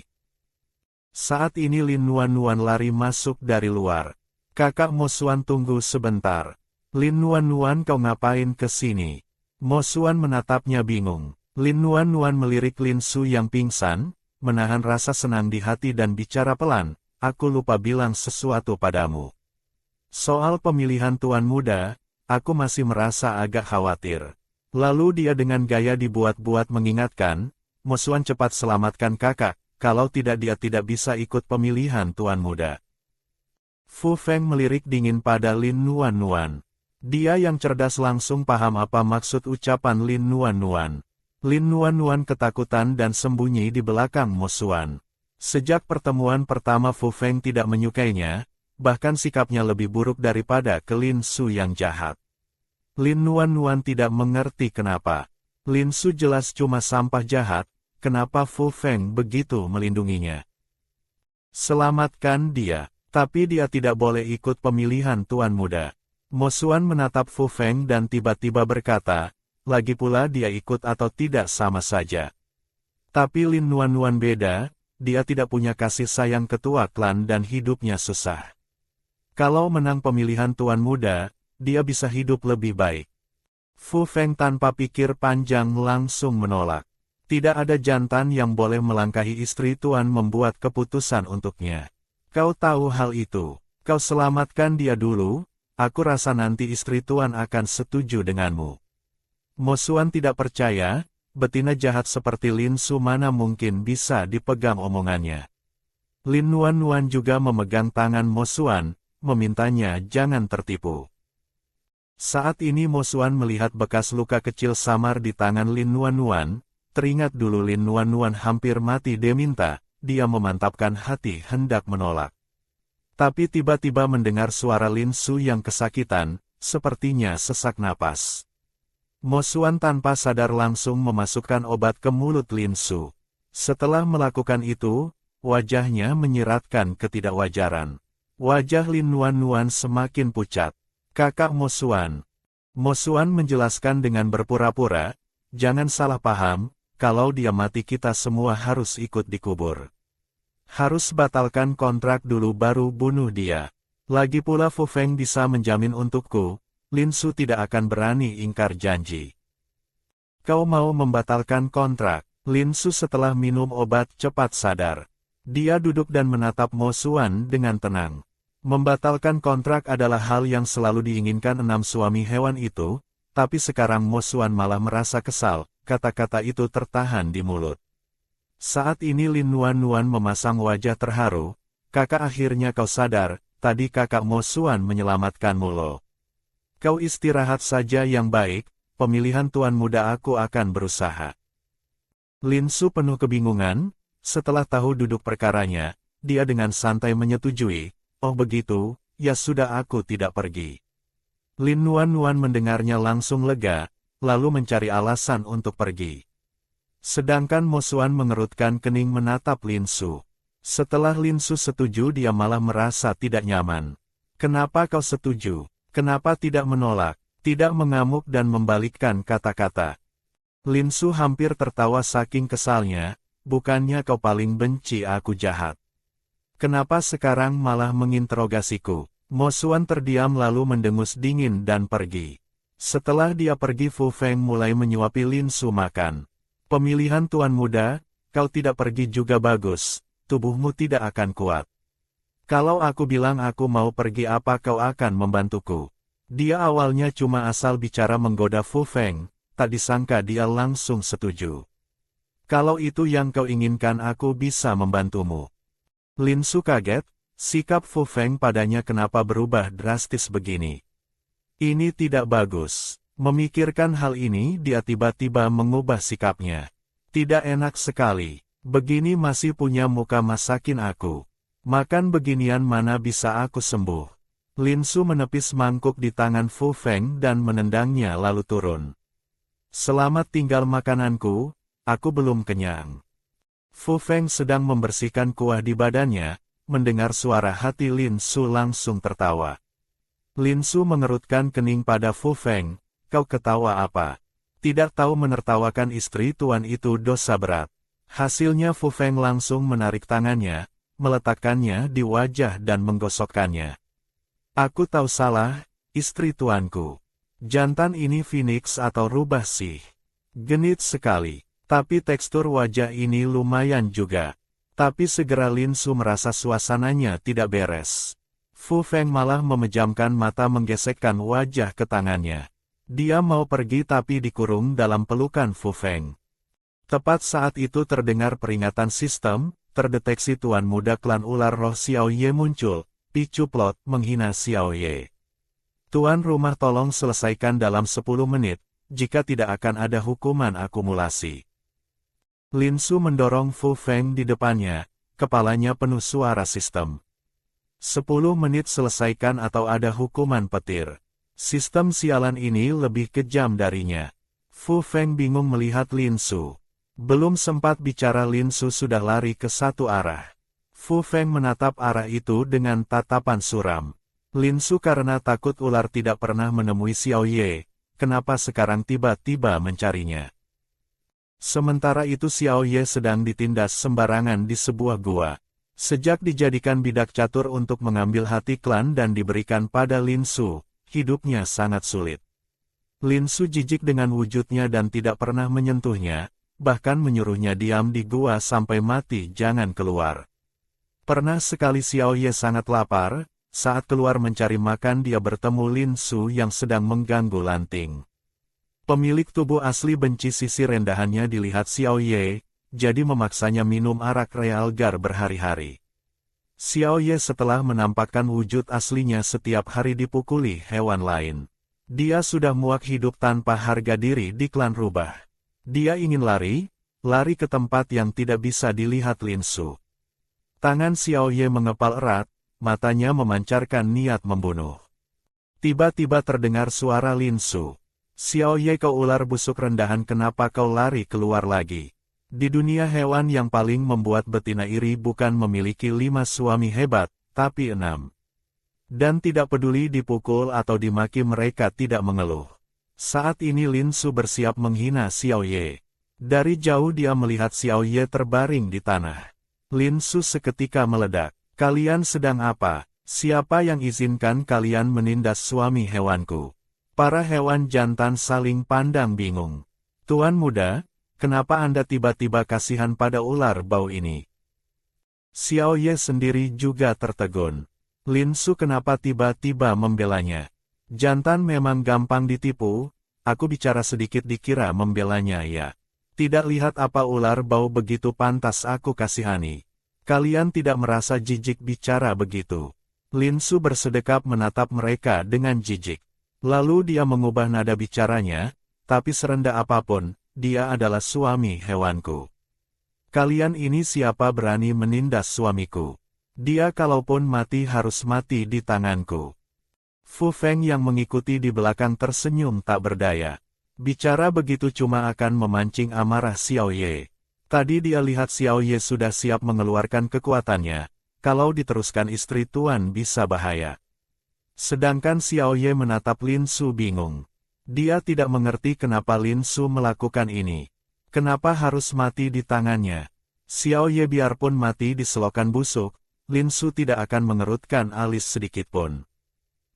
Saat ini Lin Nuan lari masuk dari luar. Kakak Mo Xuan tunggu sebentar. Lin Nuan kau ngapain ke sini? Mo Xuan menatapnya bingung. Lin Nuan melirik Lin Su yang pingsan, menahan rasa senang di hati dan bicara pelan, aku lupa bilang sesuatu padamu. Soal pemilihan tuan muda, aku masih merasa agak khawatir. Lalu dia dengan gaya dibuat-buat mengingatkan, Mo Xuan cepat selamatkan kakak, kalau tidak dia tidak bisa ikut pemilihan tuan muda. Fu Feng melirik dingin pada Lin Nuan. Dia yang cerdas langsung paham apa maksud ucapan Lin Nuan. Lin Nuan ketakutan dan sembunyi di belakang Mo Xuan. Sejak pertemuan pertama Fu Feng tidak menyukainya, bahkan sikapnya lebih buruk daripada ke Lin Su yang jahat. Lin Nuan tidak mengerti kenapa. Lin Su jelas cuma sampah jahat, kenapa Fu Feng begitu melindunginya. Selamatkan dia. Tapi dia tidak boleh ikut pemilihan tuan muda. Mo Xuan menatap Fu Feng dan tiba-tiba berkata, lagi pula dia ikut atau tidak sama saja. Tapi Lin Nuan beda, dia tidak punya kasih sayang ketua klan dan hidupnya susah. Kalau menang pemilihan tuan muda, dia bisa hidup lebih baik. Fu Feng tanpa pikir panjang langsung menolak. Tidak ada jantan yang boleh melangkahi istri tuan membuat keputusan untuknya. Kau tahu hal itu, kau selamatkan dia dulu, aku rasa nanti istri tuan akan setuju denganmu. Mo Xuan tidak percaya, betina jahat seperti Lin Su mana mungkin bisa dipegang omongannya. Lin Nuan juga memegang tangan Mo Xuan, memintanya jangan tertipu. Saat ini Mo Xuan melihat bekas luka kecil samar di tangan Lin Nuan, teringat dulu Lin Nuan hampir mati deminta. Dia memantapkan hati hendak menolak. Tapi tiba-tiba mendengar suara Lin Su yang kesakitan, sepertinya sesak napas. Mo Xuan tanpa sadar langsung memasukkan obat ke mulut Lin Su. Setelah melakukan itu, wajahnya menyiratkan ketidakwajaran. Wajah Lin Nuan semakin pucat. Kakak Mo Xuan. Mo Xuan menjelaskan dengan berpura-pura, jangan salah paham, kalau dia mati kita semua harus ikut dikubur. Harus batalkan kontrak dulu baru bunuh dia. Lagi pula Fu Feng bisa menjamin untukku, Lin Su tidak akan berani ingkar janji. Kau mau membatalkan kontrak? Lin Su setelah minum obat cepat sadar. Dia duduk dan menatap Mo Xuan dengan tenang. Membatalkan kontrak adalah hal yang selalu diinginkan 6 suami hewan itu, tapi sekarang Mo Xuan malah merasa kesal, kata-kata itu tertahan di mulut. Saat ini Lin Nuan memasang wajah terharu, kakak akhirnya kau sadar, tadi kakak Mo Xuan menyelamatkanmu loh. Kau istirahat saja yang baik, pemilihan tuan muda aku akan berusaha. Lin Su penuh kebingungan, setelah tahu duduk perkaranya, dia dengan santai menyetujui, oh begitu, ya sudah aku tidak pergi. Lin Nuan mendengarnya langsung lega, lalu mencari alasan untuk pergi. Sedangkan Mo Xuan mengerutkan kening menatap Lin Su. Setelah Lin Su setuju dia malah merasa tidak nyaman. Kenapa kau setuju? Kenapa tidak menolak? Tidak mengamuk dan membalikkan kata-kata. Lin Su hampir tertawa saking kesalnya, bukannya kau paling benci aku jahat. Kenapa sekarang malah menginterogasiku? Mo Xuan terdiam lalu mendengus dingin dan pergi. Setelah dia pergi Fu Feng mulai menyuapi Lin Su makan. Pemilihan tuan muda, kau tidak pergi juga bagus, tubuhmu tidak akan kuat. Kalau aku bilang aku mau pergi apa kau akan membantuku? Dia awalnya cuma asal bicara menggoda Fu Feng, tak disangka dia langsung setuju. Kalau itu yang kau inginkan aku bisa membantumu. Lin Su kaget, sikap Fu Feng padanya kenapa berubah drastis begini. Ini tidak bagus. Memikirkan hal ini dia tiba-tiba mengubah sikapnya. Tidak enak sekali. Begini masih punya muka masakin aku. Makan beginian mana bisa aku sembuh. Lin Su menepis mangkuk di tangan Fu Feng dan menendangnya lalu turun. Selamat tinggal makananku, aku belum kenyang. Fu Feng sedang membersihkan kuah di badannya, mendengar suara hati Lin Su langsung tertawa. Lin Su mengerutkan kening pada Fu Feng, kau ketawa apa? Tidak tahu menertawakan istri tuan itu dosa berat. Hasilnya Fu Feng langsung menarik tangannya, meletakkannya di wajah dan menggosokkannya. Aku tahu salah, istri tuanku. Jantan ini Phoenix atau rubah sih. Genit sekali, tapi tekstur wajah ini lumayan juga. Tapi segera Lin Su merasa suasananya tidak beres. Fu Feng malah memejamkan mata menggesekkan wajah ke tangannya. Dia mau pergi tapi dikurung dalam pelukan Fu Feng. Tepat saat itu terdengar peringatan sistem, terdeteksi tuan muda klan ular roh Xiao Ye muncul. Picu plot menghina Xiao Ye. Tuan rumah tolong selesaikan dalam 10 menit, jika tidak akan ada hukuman akumulasi. Lin Su mendorong Fu Feng di depannya, kepalanya penuh suara sistem. 10 menit selesaikan atau ada hukuman petir. Sistem sialan ini lebih kejam darinya. Fu Feng bingung melihat Lin Su. Belum sempat bicara Lin Su sudah lari ke satu arah. Fu Feng menatap arah itu dengan tatapan suram. Lin Su karena takut ular tidak pernah menemui Xiao Ye, kenapa sekarang tiba-tiba mencarinya. Sementara itu Xiao Ye sedang ditindas sembarangan di sebuah gua. Sejak dijadikan bidak catur untuk mengambil hati klan dan diberikan pada Lin Su, hidupnya sangat sulit. Lin Su jijik dengan wujudnya dan tidak pernah menyentuhnya, bahkan menyuruhnya diam di gua sampai mati jangan keluar. Pernah sekali Xiao Ye sangat lapar, saat keluar mencari makan dia bertemu Lin Su yang sedang mengganggu lanting. Pemilik tubuh asli benci sisi rendahannya dilihat Xiao Ye, jadi memaksanya minum arak real gar berhari-hari. Xiao Ye setelah menampakkan wujud aslinya setiap hari dipukuli hewan lain. Dia sudah muak hidup tanpa harga diri di klan rubah. Dia ingin lari ke tempat yang tidak bisa dilihat Lin Su. Tangan Xiao Ye mengepal erat, matanya memancarkan niat membunuh. Tiba-tiba terdengar suara Lin Su. Xiao Ye kau ular busuk rendahan kenapa kau lari keluar lagi? Di dunia hewan yang paling membuat betina iri bukan memiliki 5 suami hebat, tapi 6. Dan tidak peduli dipukul atau dimaki mereka tidak mengeluh. Saat ini Lin Su bersiap menghina Xiao Ye. Dari jauh dia melihat Xiao Ye terbaring di tanah. Lin Su seketika meledak. Kalian sedang apa? Siapa yang izinkan kalian menindas suami hewanku? Para hewan jantan saling pandang bingung. Tuan muda, kenapa Anda tiba-tiba kasihan pada ular bau ini? Xiao Ye sendiri juga tertegun. Lin Su kenapa tiba-tiba membelanya? Jantan memang gampang ditipu, aku bicara sedikit dikira membelanya ya. Tidak lihat apa ular bau begitu pantas aku kasihani. Kalian tidak merasa jijik bicara begitu. Lin Su bersedekap menatap mereka dengan jijik. Lalu dia mengubah nada bicaranya, tapi serendah apapun, dia adalah suami hewanku. Kalian ini siapa berani menindas suamiku? Dia kalaupun mati harus mati di tanganku. Fu Feng yang mengikuti di belakang tersenyum tak berdaya. Bicara begitu cuma akan memancing amarah Xiao Ye. Tadi dia lihat Xiao Ye sudah siap mengeluarkan kekuatannya, kalau diteruskan istri tuan bisa bahaya. Sedangkan Xiao Ye menatap Lin Su bingung. Dia tidak mengerti kenapa Lin Su melakukan ini. Kenapa harus mati di tangannya? Xiao Ye biarpun mati di selokan busuk, Lin Su tidak akan mengerutkan alis sedikitpun.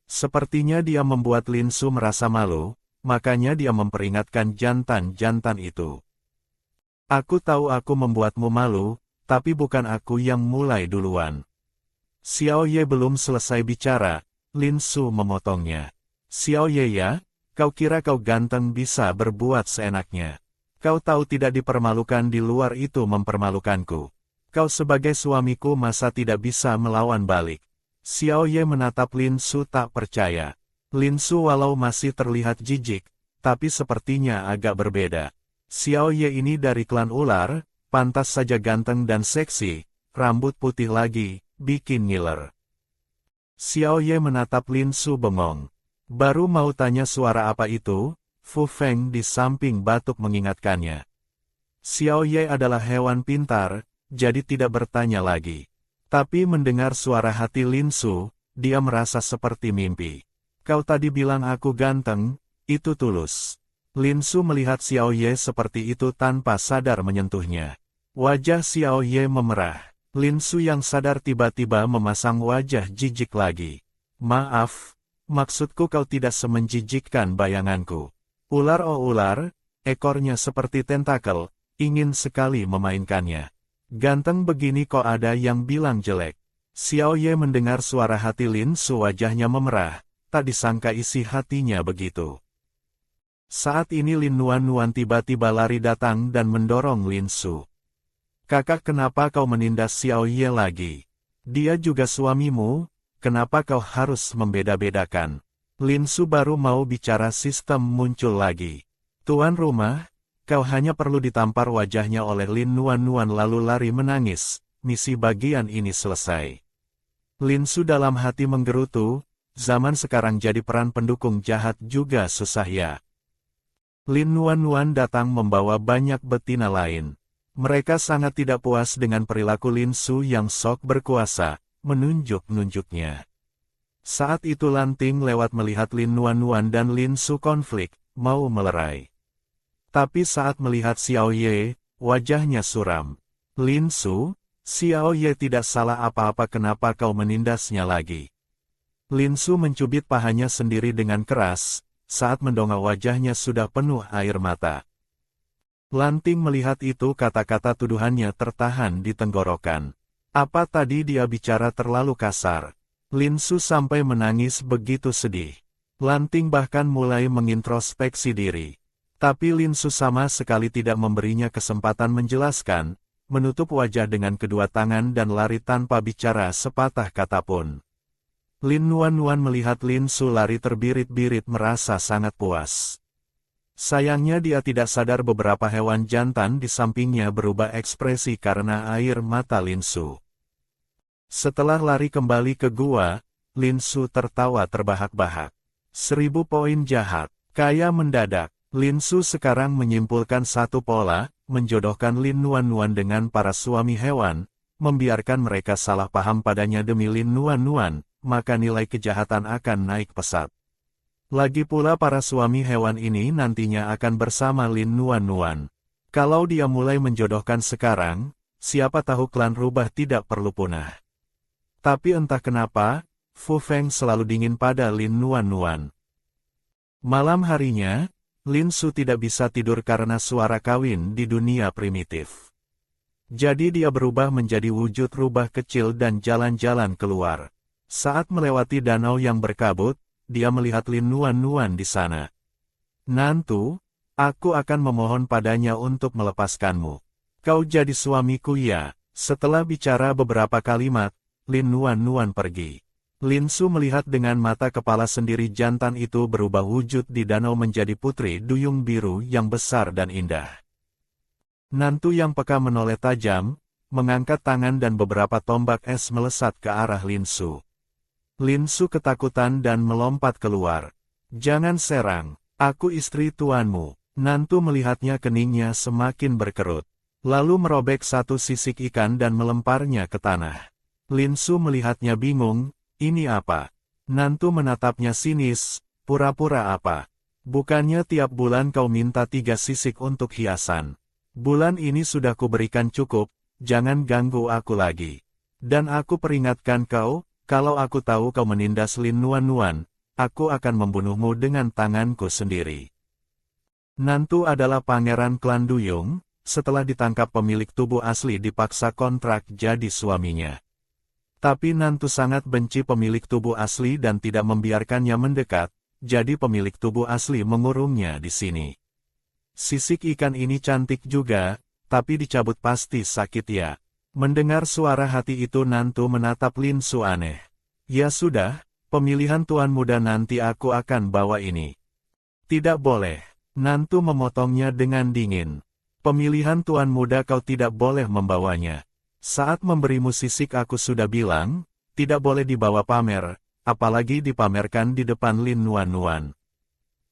Sepertinya dia membuat Lin Su merasa malu, makanya dia memperingatkan jantan-jantan itu. Aku tahu aku membuatmu malu, tapi bukan aku yang mulai duluan. Xiao Ye belum selesai bicara, Lin Su memotongnya. Xiao Ye ya, kau kira kau ganteng bisa berbuat seenaknya. Kau tahu tidak dipermalukan di luar itu mempermalukanku. Kau sebagai suamiku masa tidak bisa melawan balik. Xiao Ye menatap Lin Su tak percaya. Lin Su walau masih terlihat jijik, tapi sepertinya agak berbeda. Xiao Ye ini dari klan ular, pantas saja ganteng dan seksi, rambut putih lagi, bikin ngiler. Xiao Ye menatap Lin Su bengong. Baru mau tanya suara apa itu, Fu Feng di samping batuk mengingatkannya. Xiao Ye adalah hewan pintar, jadi tidak bertanya lagi. Tapi mendengar suara hati Lin Su, dia merasa seperti mimpi. Kau tadi bilang aku ganteng, itu tulus. Lin Su melihat Xiao Ye seperti itu tanpa sadar menyentuhnya. Wajah Xiao Ye memerah. Lin Su yang sadar tiba-tiba memasang wajah jijik lagi. Maaf, maksudku kau tidak semenjijikkan bayanganku. Ular oh ular, ekornya seperti tentakel, ingin sekali memainkannya. Ganteng begini kok ada yang bilang jelek. Xiao Ye mendengar suara hati Lin Su wajahnya memerah. Tak disangka isi hatinya begitu. Saat ini Lin Nuan tiba-tiba lari datang dan mendorong Lin Su. Kakak, kenapa kau menindas Xiao Ye lagi? Dia juga suamimu, kenapa kau harus membeda-bedakan? Lin Su baru mau bicara sistem muncul lagi. Tuan rumah, kau hanya perlu ditampar wajahnya oleh Lin Nuan lalu lari menangis, misi bagian ini selesai. Lin Su dalam hati menggerutu. Zaman sekarang jadi peran pendukung jahat juga susah ya. Lin Nuan datang membawa banyak betina lain. Mereka sangat tidak puas dengan perilaku Lin Su yang sok berkuasa, menunjuk-nunjuknya. Saat itu Lanting lewat melihat Lin Nuan dan Lin Su konflik, mau melerai. Tapi saat melihat Xiao Ye, wajahnya suram. Lin Su, Xiao Ye tidak salah apa-apa, kenapa kau menindasnya lagi? Lin Su mencubit pahanya sendiri dengan keras, saat mendongak wajahnya sudah penuh air mata. Lanting melihat itu kata-kata tuduhannya tertahan di tenggorokan. Apa tadi dia bicara terlalu kasar? Lin Su sampai menangis begitu sedih. Lanting bahkan mulai mengintrospeksi diri. Tapi Lin Su sama sekali tidak memberinya kesempatan menjelaskan, menutup wajah dengan kedua tangan dan lari tanpa bicara sepatah kata pun. Lin Nuan melihat Lin Su lari terbirit-birit merasa sangat puas. Sayangnya dia tidak sadar beberapa hewan jantan di sampingnya berubah ekspresi karena air mata Lin Su. Setelah lari kembali ke gua, Lin Su tertawa terbahak-bahak. 1000 poin jahat, kaya mendadak. Lin Su sekarang menyimpulkan satu pola, menjodohkan Lin Nuan dengan para suami hewan, membiarkan mereka salah paham padanya demi Lin Nuan, maka nilai kejahatan akan naik pesat. Lagi pula para suami hewan ini nantinya akan bersama Lin Nuan. Kalau dia mulai menjodohkan sekarang, siapa tahu klan rubah tidak perlu punah. Tapi entah kenapa, Fu Feng selalu dingin pada Lin Nuan. Malam harinya, Lin Su tidak bisa tidur karena suara kawin di dunia primitif. Jadi dia berubah menjadi wujud rubah kecil dan jalan-jalan keluar. Saat melewati danau yang berkabut, dia melihat Lin Nuan di sana. Nantu, aku akan memohon padanya untuk melepaskanmu. Kau jadi suamiku ya. Setelah bicara beberapa kalimat, Lin Nuan pergi. Lin Su melihat dengan mata kepala sendiri jantan itu berubah wujud di danau menjadi putri duyung biru yang besar dan indah. Nantu yang peka menoleh tajam, mengangkat tangan dan beberapa tombak es melesat ke arah Lin Su. Lin Su ketakutan dan melompat keluar. Jangan serang. Aku istri tuanmu. Nantu melihatnya keningnya semakin berkerut. Lalu merobek satu sisik ikan dan melemparnya ke tanah. Lin Su melihatnya bingung, ini apa? Nantu menatapnya sinis, pura-pura apa? Bukannya tiap bulan kau minta 3 sisik untuk hiasan. Bulan ini sudah kuberikan cukup, jangan ganggu aku lagi. Dan aku peringatkan kau, kalau aku tahu kau menindas Lin Nuan, aku akan membunuhmu dengan tanganku sendiri. Nantu adalah pangeran klan Duyung, setelah ditangkap pemilik tubuh asli dipaksa kontrak jadi suaminya. Tapi Nantu sangat benci pemilik tubuh asli dan tidak membiarkannya mendekat, jadi pemilik tubuh asli mengurungnya di sini. Sisik ikan ini cantik juga, tapi dicabut pasti sakit ya. Mendengar suara hati itu Nantu menatap Lin Su aneh. Ya sudah, pemilihan tuan muda nanti aku akan bawa ini. Tidak boleh. Nantu memotongnya dengan dingin. Pemilihan tuan muda kau tidak boleh membawanya. Saat memberimu sisik aku sudah bilang, tidak boleh dibawa pamer, apalagi dipamerkan di depan Lin Nuan.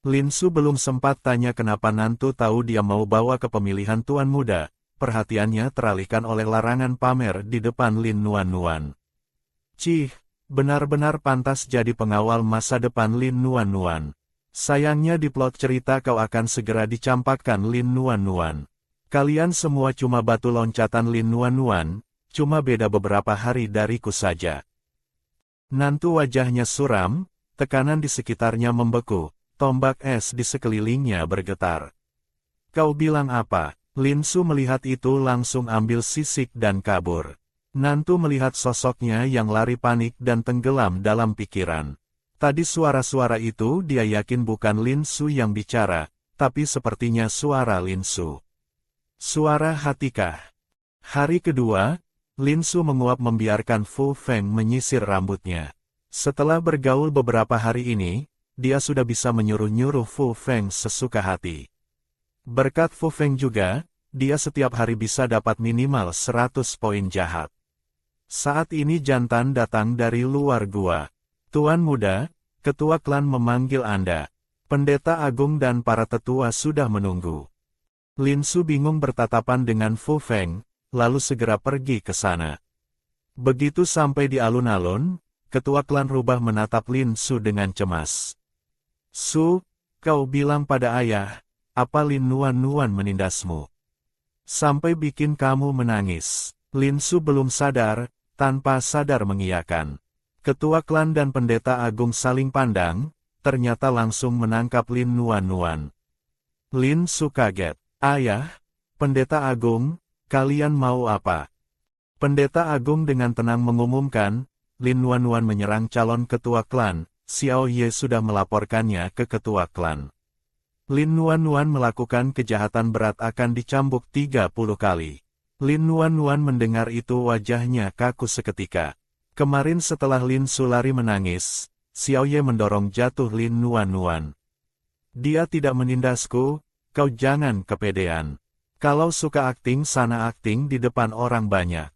Lin Su belum sempat tanya kenapa Nantu tahu dia mau bawa ke pemilihan tuan muda, perhatiannya teralihkan oleh larangan pamer di depan Lin Nuan. Cih, benar-benar pantas jadi pengawal masa depan Lin Nuan. Sayangnya di plot cerita kau akan segera dicampakkan Lin Nuan. Kalian semua cuma batu loncatan Lin Nuan, cuma beda beberapa hari dariku saja. Nantu wajahnya suram, tekanan di sekitarnya membeku, tombak es di sekelilingnya bergetar. Kau bilang apa? Lin Su melihat itu langsung ambil sisik dan kabur. Nantu melihat sosoknya yang lari panik dan tenggelam dalam pikiran. Tadi suara-suara itu dia yakin bukan Lin Su yang bicara, tapi sepertinya suara Lin Su. Suara hatikah? Hari kedua, Lin Su menguap membiarkan Fu Feng menyisir rambutnya. Setelah bergaul beberapa hari ini, dia sudah bisa menyuruh-nyuruh Fu Feng sesuka hati. Berkat Fu Feng juga, dia setiap hari bisa dapat minimal 100 poin jahat. Saat ini jantan datang dari luar gua. Tuan muda, ketua klan memanggil Anda. Pendeta agung dan para tetua sudah menunggu. Lin Su bingung bertatapan dengan Fu Feng, lalu segera pergi ke sana. Begitu sampai di alun-alun, ketua klan rubah menatap Lin Su dengan cemas. Su, kau bilang pada ayah, apa Lin Nuan menindasmu? Sampai bikin kamu menangis. Lin Su belum sadar, tanpa sadar mengiyakan. Ketua klan dan pendeta agung saling pandang, ternyata langsung menangkap Lin Nuan. Lin Su kaget. Ayah, pendeta agung, kalian mau apa? Pendeta agung dengan tenang mengumumkan, Lin Nuan menyerang calon ketua klan, Xiao Ye sudah melaporkannya ke ketua klan. Lin Nuan melakukan kejahatan berat akan dicambuk 30 kali. Lin Nuan mendengar itu wajahnya kaku seketika. Kemarin setelah Lin Su lari menangis, Xiao Ye mendorong jatuh Lin Nuan. Dia tidak menindasku, kau jangan kepedean. Kalau suka akting sana akting di depan orang banyak.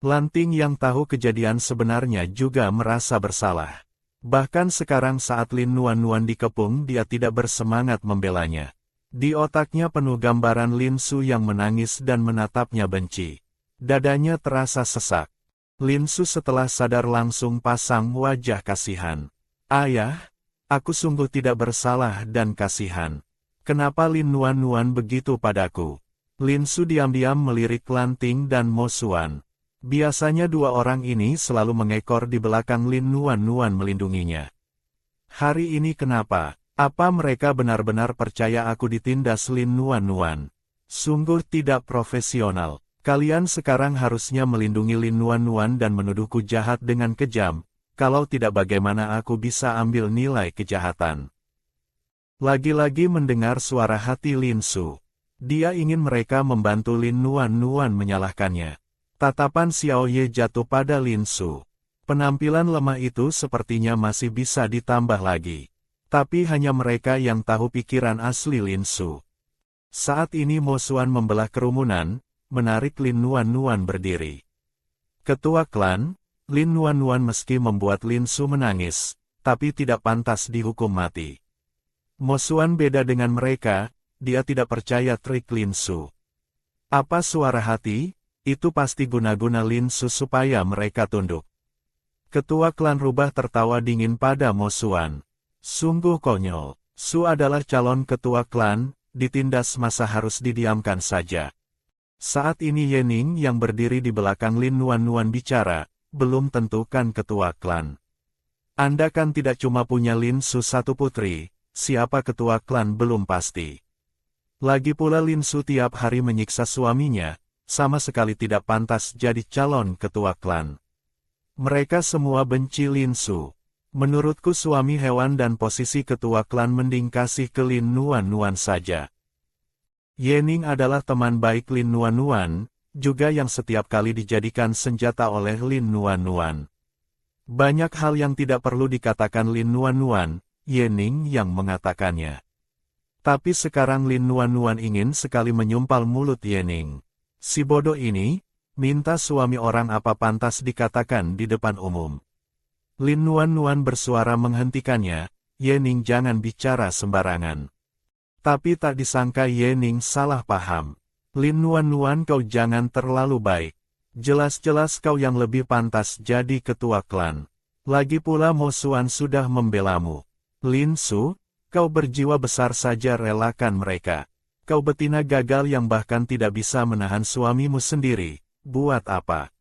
Lanting yang tahu kejadian sebenarnya juga merasa bersalah. Bahkan sekarang saat Lin Nuan dikepung dia tidak bersemangat membelanya. Di otaknya penuh gambaran Lin Su yang menangis dan menatapnya benci. Dadanya terasa sesak. Lin Su setelah sadar langsung pasang wajah kasihan. Ayah, aku sungguh tidak bersalah dan kasihan. Kenapa Lin Nuan begitu padaku? Lin Su diam-diam melirik Lanting dan Mo Xuan. Biasanya dua orang ini selalu mengekor di belakang Lin Nuan melindunginya. Hari ini kenapa? Apa mereka benar-benar percaya aku ditindas Lin Nuan? Sungguh tidak profesional. Kalian sekarang harusnya melindungi Lin Nuan dan menuduhku jahat dengan kejam, kalau tidak bagaimana aku bisa ambil nilai kejahatan. Lagi-lagi mendengar suara hati Lin Su. Dia ingin mereka membantu Lin Nuan menyalahkannya. Tatapan Xiao Ye jatuh pada Lin Su. Penampilan lemah itu sepertinya masih bisa ditambah lagi. Tapi hanya mereka yang tahu pikiran asli Lin Su. Saat ini Mo Xuan membelah kerumunan, menarik Lin Nuan berdiri. Ketua klan, Lin Nuan meski membuat Lin Su menangis, tapi tidak pantas dihukum mati. Mo Xuan beda dengan mereka, dia tidak percaya trik Lin Su. Apa suara hati? Itu pasti guna-guna Lin Su supaya mereka tunduk. Ketua klan rubah tertawa dingin pada Mo Xuan. Sungguh konyol. Su adalah calon ketua klan, ditindas masa harus didiamkan saja. Saat ini Yening yang berdiri di belakang Lin Nuan bicara, belum tentu kan ketua klan. Anda kan tidak cuma punya Lin Su satu putri, siapa ketua klan belum pasti. Lagi pula Lin Su tiap hari menyiksa suaminya, sama sekali tidak pantas jadi calon ketua klan. Mereka semua benci Lin Su. Menurutku suami hewan dan posisi ketua klan mending kasih ke Lin Nuan saja. Yening adalah teman baik Lin Nuan, juga yang setiap kali dijadikan senjata oleh Lin Nuan. Banyak hal yang tidak perlu dikatakan Lin Nuan, Yening yang mengatakannya. Tapi sekarang Lin Nuan ingin sekali menyumpal mulut Yening. Si bodoh ini, minta suami orang apa pantas dikatakan di depan umum. Lin Nuan bersuara menghentikannya, Yening jangan bicara sembarangan. Tapi tak disangka Yening salah paham. Lin Nuan kau jangan terlalu baik. Jelas-jelas kau yang lebih pantas jadi ketua klan. Lagi pula Mo Xuan sudah membelamu. Lin Su, kau berjiwa besar saja relakan mereka. Kau betina gagal yang bahkan tidak bisa menahan suamimu sendiri, buat apa?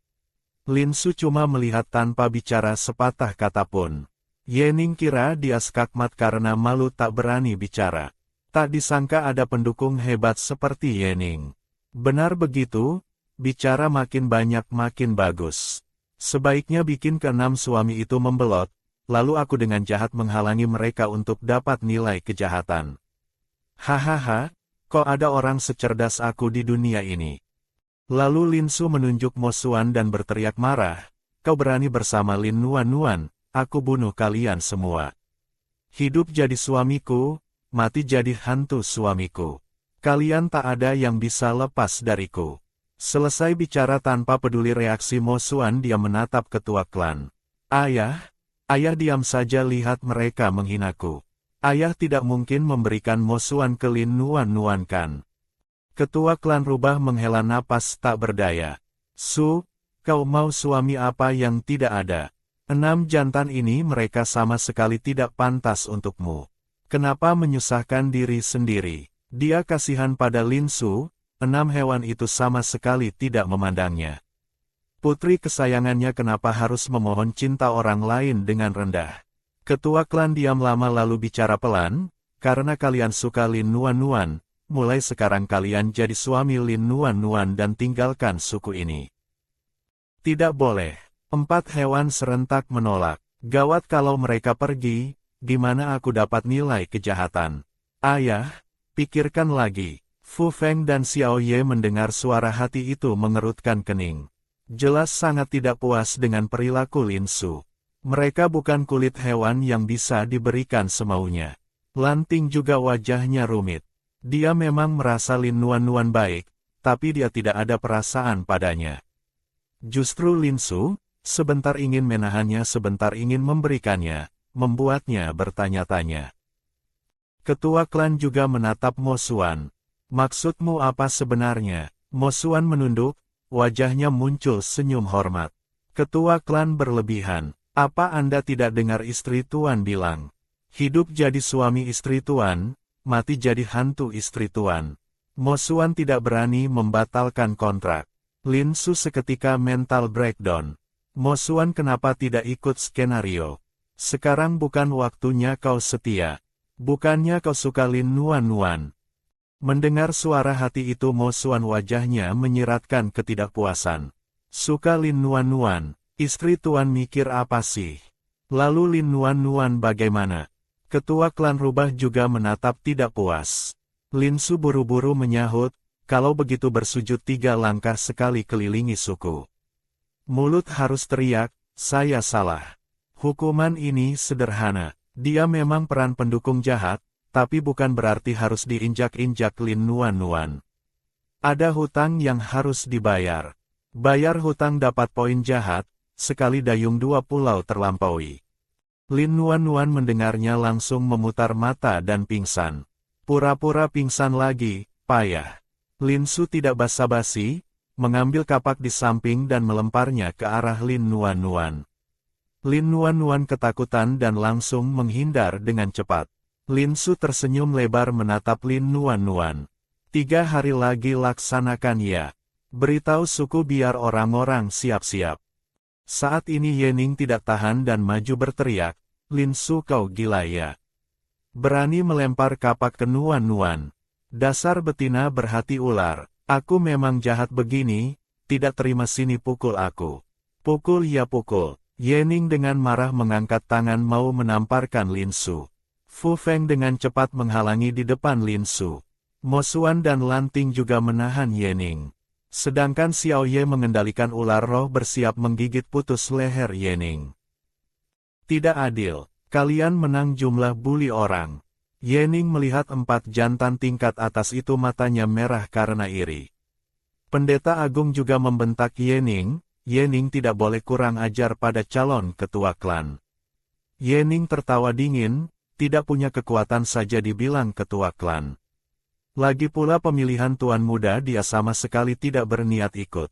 Lin Su cuma melihat tanpa bicara sepatah kata pun. Yening kira dia skakmat karena malu tak berani bicara. Tak disangka ada pendukung hebat seperti Yening. Benar begitu, bicara makin banyak makin bagus. Sebaiknya bikin keenam suami itu membelot, lalu aku dengan jahat menghalangi mereka untuk dapat nilai kejahatan. Hahaha, kok ada orang secerdas aku di dunia ini. Lalu Lin Su menunjuk Mo Xuan dan berteriak marah, kau berani bersama Lin Nuan, aku bunuh kalian semua. Hidup jadi suamiku, mati jadi hantu suamiku. Kalian tak ada yang bisa lepas dariku. Selesai bicara tanpa peduli reaksi Mo Xuan, dia menatap ketua klan. Ayah diam saja lihat mereka menghinaku. Ayah tidak mungkin memberikan Mo Xuan ke Lin Nuan kan. Ketua klan rubah menghela napas tak berdaya. Su, kau mau suami apa yang tidak ada? 6 jantan ini mereka sama sekali tidak pantas untukmu. Kenapa menyusahkan diri sendiri? Dia kasihan pada Lin Su, 6 hewan itu sama sekali tidak memandangnya. Putri kesayangannya kenapa harus memohon cinta orang lain dengan rendah? Ketua klan diam lama lalu bicara pelan, karena kalian suka Lin Nuan, mulai sekarang kalian jadi suami Lin Nuan dan tinggalkan suku ini. Tidak boleh. 4 hewan serentak menolak. Gawat kalau mereka pergi. Gimana aku dapat nilai kejahatan? Ayah, pikirkan lagi. Fu Feng dan Xiao Ye mendengar suara hati itu mengerutkan kening. Jelas sangat tidak puas dengan perilaku Lin Su. Mereka bukan kulit hewan yang bisa diberikan semaunya. Lanting juga wajahnya rumit. Dia memang merasa Lin Nuan baik, tapi dia tidak ada perasaan padanya. Justru Lin Su, sebentar ingin menahannya sebentar ingin memberikannya. Membuatnya bertanya-tanya. Ketua klan juga menatap Mo Xuan. Maksudmu apa sebenarnya? Mo Xuan menunduk, wajahnya muncul senyum hormat. Ketua klan berlebihan. Apa Anda tidak dengar istri Tuan bilang? Hidup jadi suami istri Tuan, mati jadi hantu istri Tuan. Mo Xuan tidak berani membatalkan kontrak. Lin Su seketika mental breakdown. Mo Xuan kenapa tidak ikut skenario? Sekarang bukan waktunya kau setia. Bukannya kau suka Lin Nuan. Mendengar suara hati itu Mo Xuan wajahnya menyiratkan ketidakpuasan. Suka Lin Nuan, istri Tuan mikir apa sih? Lalu Lin Nuan bagaimana? Ketua klan rubah juga menatap tidak puas. Lin Su buru-buru menyahut, kalau begitu bersujud 3 langkah sekali kelilingi suku. Mulut harus teriak, saya salah. Hukuman ini sederhana. Dia memang peran pendukung jahat, tapi bukan berarti harus diinjak-injak Lin Nuan. Ada hutang yang harus dibayar. Bayar hutang dapat poin jahat, sekali dayung 2 pulau terlampaui. Lin Nuan mendengarnya langsung memutar mata dan pingsan. Pura-pura pingsan lagi, payah. Lin Su tidak basa-basi, mengambil kapak di samping dan melemparnya ke arah Lin Nuan. Lin Nuan ketakutan dan langsung menghindar dengan cepat. Lin Su tersenyum lebar menatap Lin Nuan. 3 hari lagi laksanakan ya. Beritahu suku biar orang-orang siap-siap. Saat ini Yening tidak tahan dan maju berteriak, Lin Su kau gila ya. Berani melempar kapak ke Nuan. Dasar betina berhati ular, aku memang jahat begini, tidak terima sini pukul aku. Pukul ya pukul. Yening dengan marah mengangkat tangan mau menamparkan Lin Su. Fu Feng dengan cepat menghalangi di depan Lin Su. Mo Xuan dan Lanting juga menahan Yening. Sedangkan Xiao Ye mengendalikan ular roh bersiap menggigit putus leher Yening. Tidak adil, kalian menang jumlah bully orang. Yening melihat 4 jantan tingkat atas itu matanya merah karena iri. Pendeta Agung juga membentak Yening tidak boleh kurang ajar pada calon ketua klan. Yening tertawa dingin, tidak punya kekuatan saja dibilang ketua klan. Lagi pula pemilihan tuan muda dia sama sekali tidak berniat ikut.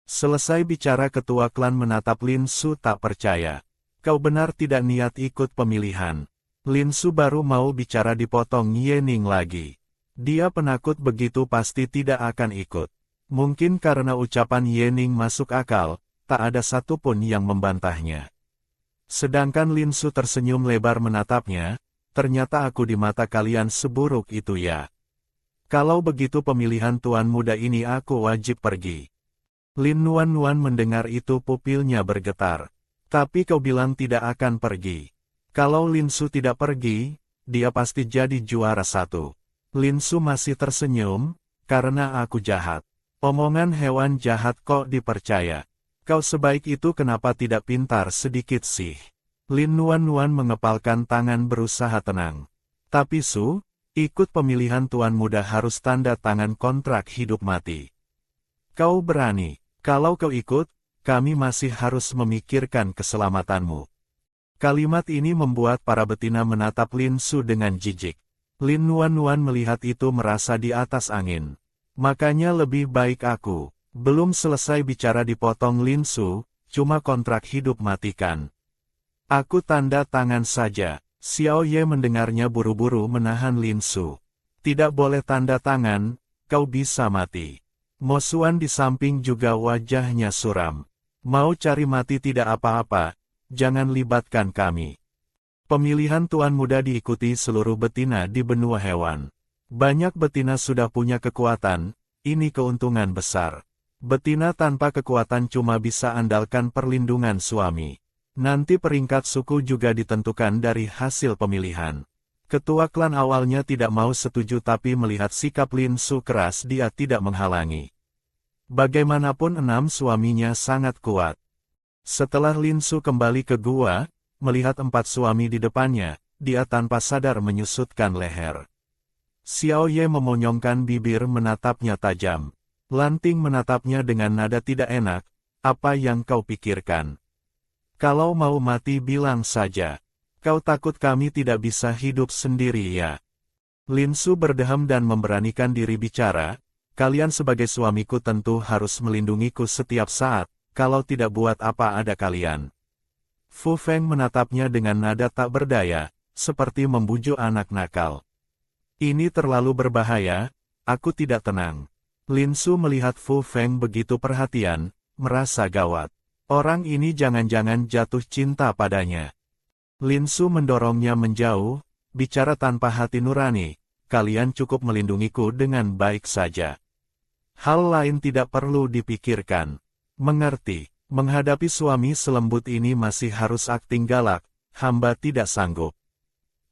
Selesai bicara ketua klan menatap Lin Su tak percaya. Kau benar tidak niat ikut pemilihan. Lin Su baru mau bicara dipotong Yening lagi. Dia penakut begitu pasti tidak akan ikut. Mungkin karena ucapan Yening masuk akal, tak ada satupun yang membantahnya. Sedangkan Lin Su tersenyum lebar menatapnya, ternyata aku di mata kalian seburuk itu ya. Kalau begitu pemilihan tuan muda ini aku wajib pergi. Lin Nuan mendengar itu pupilnya bergetar. Tapi kau bilang tidak akan pergi. Kalau Lin Su tidak pergi, dia pasti jadi juara 1. Lin Su masih tersenyum, karena aku jahat. Omongan hewan jahat kok dipercaya. Kau sebaik itu kenapa tidak pintar sedikit sih? Lin Nuan mengepalkan tangan berusaha tenang. Tapi Su, ikut pemilihan tuan muda harus tanda tangan kontrak hidup mati. Kau berani, kalau kau ikut, kami masih harus memikirkan keselamatanmu. Kalimat ini membuat para betina menatap Lin Su dengan jijik. Lin Nuan melihat itu merasa di atas angin. Makanya lebih baik aku. Belum selesai bicara dipotong Lin Su, cuma kontrak hidup matikan. Aku tanda tangan saja. Xiao Ye mendengarnya buru-buru menahan Lin Su. Tidak boleh tanda tangan, kau bisa mati. Mo Xuan di samping juga wajahnya suram. Mau cari mati tidak apa-apa, jangan libatkan kami. Pemilihan tuan muda diikuti seluruh betina di benua hewan. Banyak betina sudah punya kekuatan, ini keuntungan besar. Betina tanpa kekuatan cuma bisa andalkan perlindungan suami. Nanti peringkat suku juga ditentukan dari hasil pemilihan. Ketua klan awalnya tidak mau setuju tapi melihat sikap Lin Su keras dia tidak menghalangi. Bagaimanapun 6 suaminya sangat kuat. Setelah Lin Su kembali ke gua, melihat 4 suami di depannya, dia tanpa sadar menyusutkan leher. Xiao Ye memonyongkan bibir menatapnya tajam. Lanting menatapnya dengan nada tidak enak, apa yang kau pikirkan? Kalau mau mati bilang saja. Kau takut kami tidak bisa hidup sendiri ya? Lin Su berdeham dan memberanikan diri bicara, kalian sebagai suamiku tentu harus melindungiku setiap saat, kalau tidak buat apa ada kalian. Fu Feng menatapnya dengan nada tak berdaya, seperti membujuk anak nakal. Ini terlalu berbahaya, aku tidak tenang. Lin Su melihat Fu Feng begitu perhatian, merasa gawat. Orang ini jangan-jangan jatuh cinta padanya. Lin Su mendorongnya menjauh, bicara tanpa hati nurani, kalian cukup melindungiku dengan baik saja. Hal lain tidak perlu dipikirkan. Mengerti, menghadapi suami selembut ini masih harus akting galak, hamba tidak sanggup.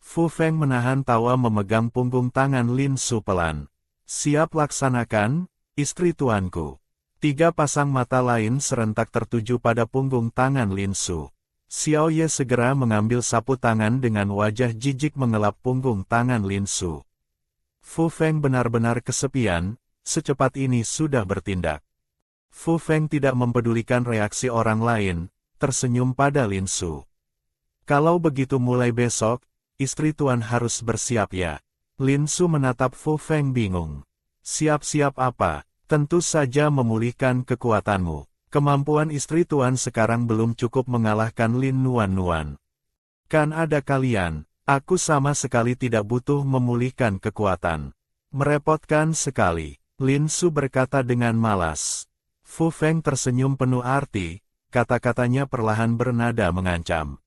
Fu Feng menahan tawa memegang punggung tangan Lin Su pelan. Siap laksanakan, istri tuanku. 3 pasang mata lain serentak tertuju pada punggung tangan Lin Su. Xiao Ye segera mengambil sapu tangan dengan wajah jijik mengelap punggung tangan Lin Su. Fu Feng benar-benar kesepian, secepat ini sudah bertindak. Fu Feng tidak mempedulikan reaksi orang lain, tersenyum pada Lin Su. Kalau begitu mulai besok, istri tuan harus bersiap ya. Lin Su menatap Fu Feng bingung. Siap-siap apa? Tentu saja memulihkan kekuatanmu. Kemampuan istri tuan sekarang belum cukup mengalahkan Lin Nuan. Kan ada kalian, aku sama sekali tidak butuh memulihkan kekuatan. Merepotkan sekali, Lin Su berkata dengan malas. Fu Feng tersenyum penuh arti, kata-katanya perlahan bernada mengancam.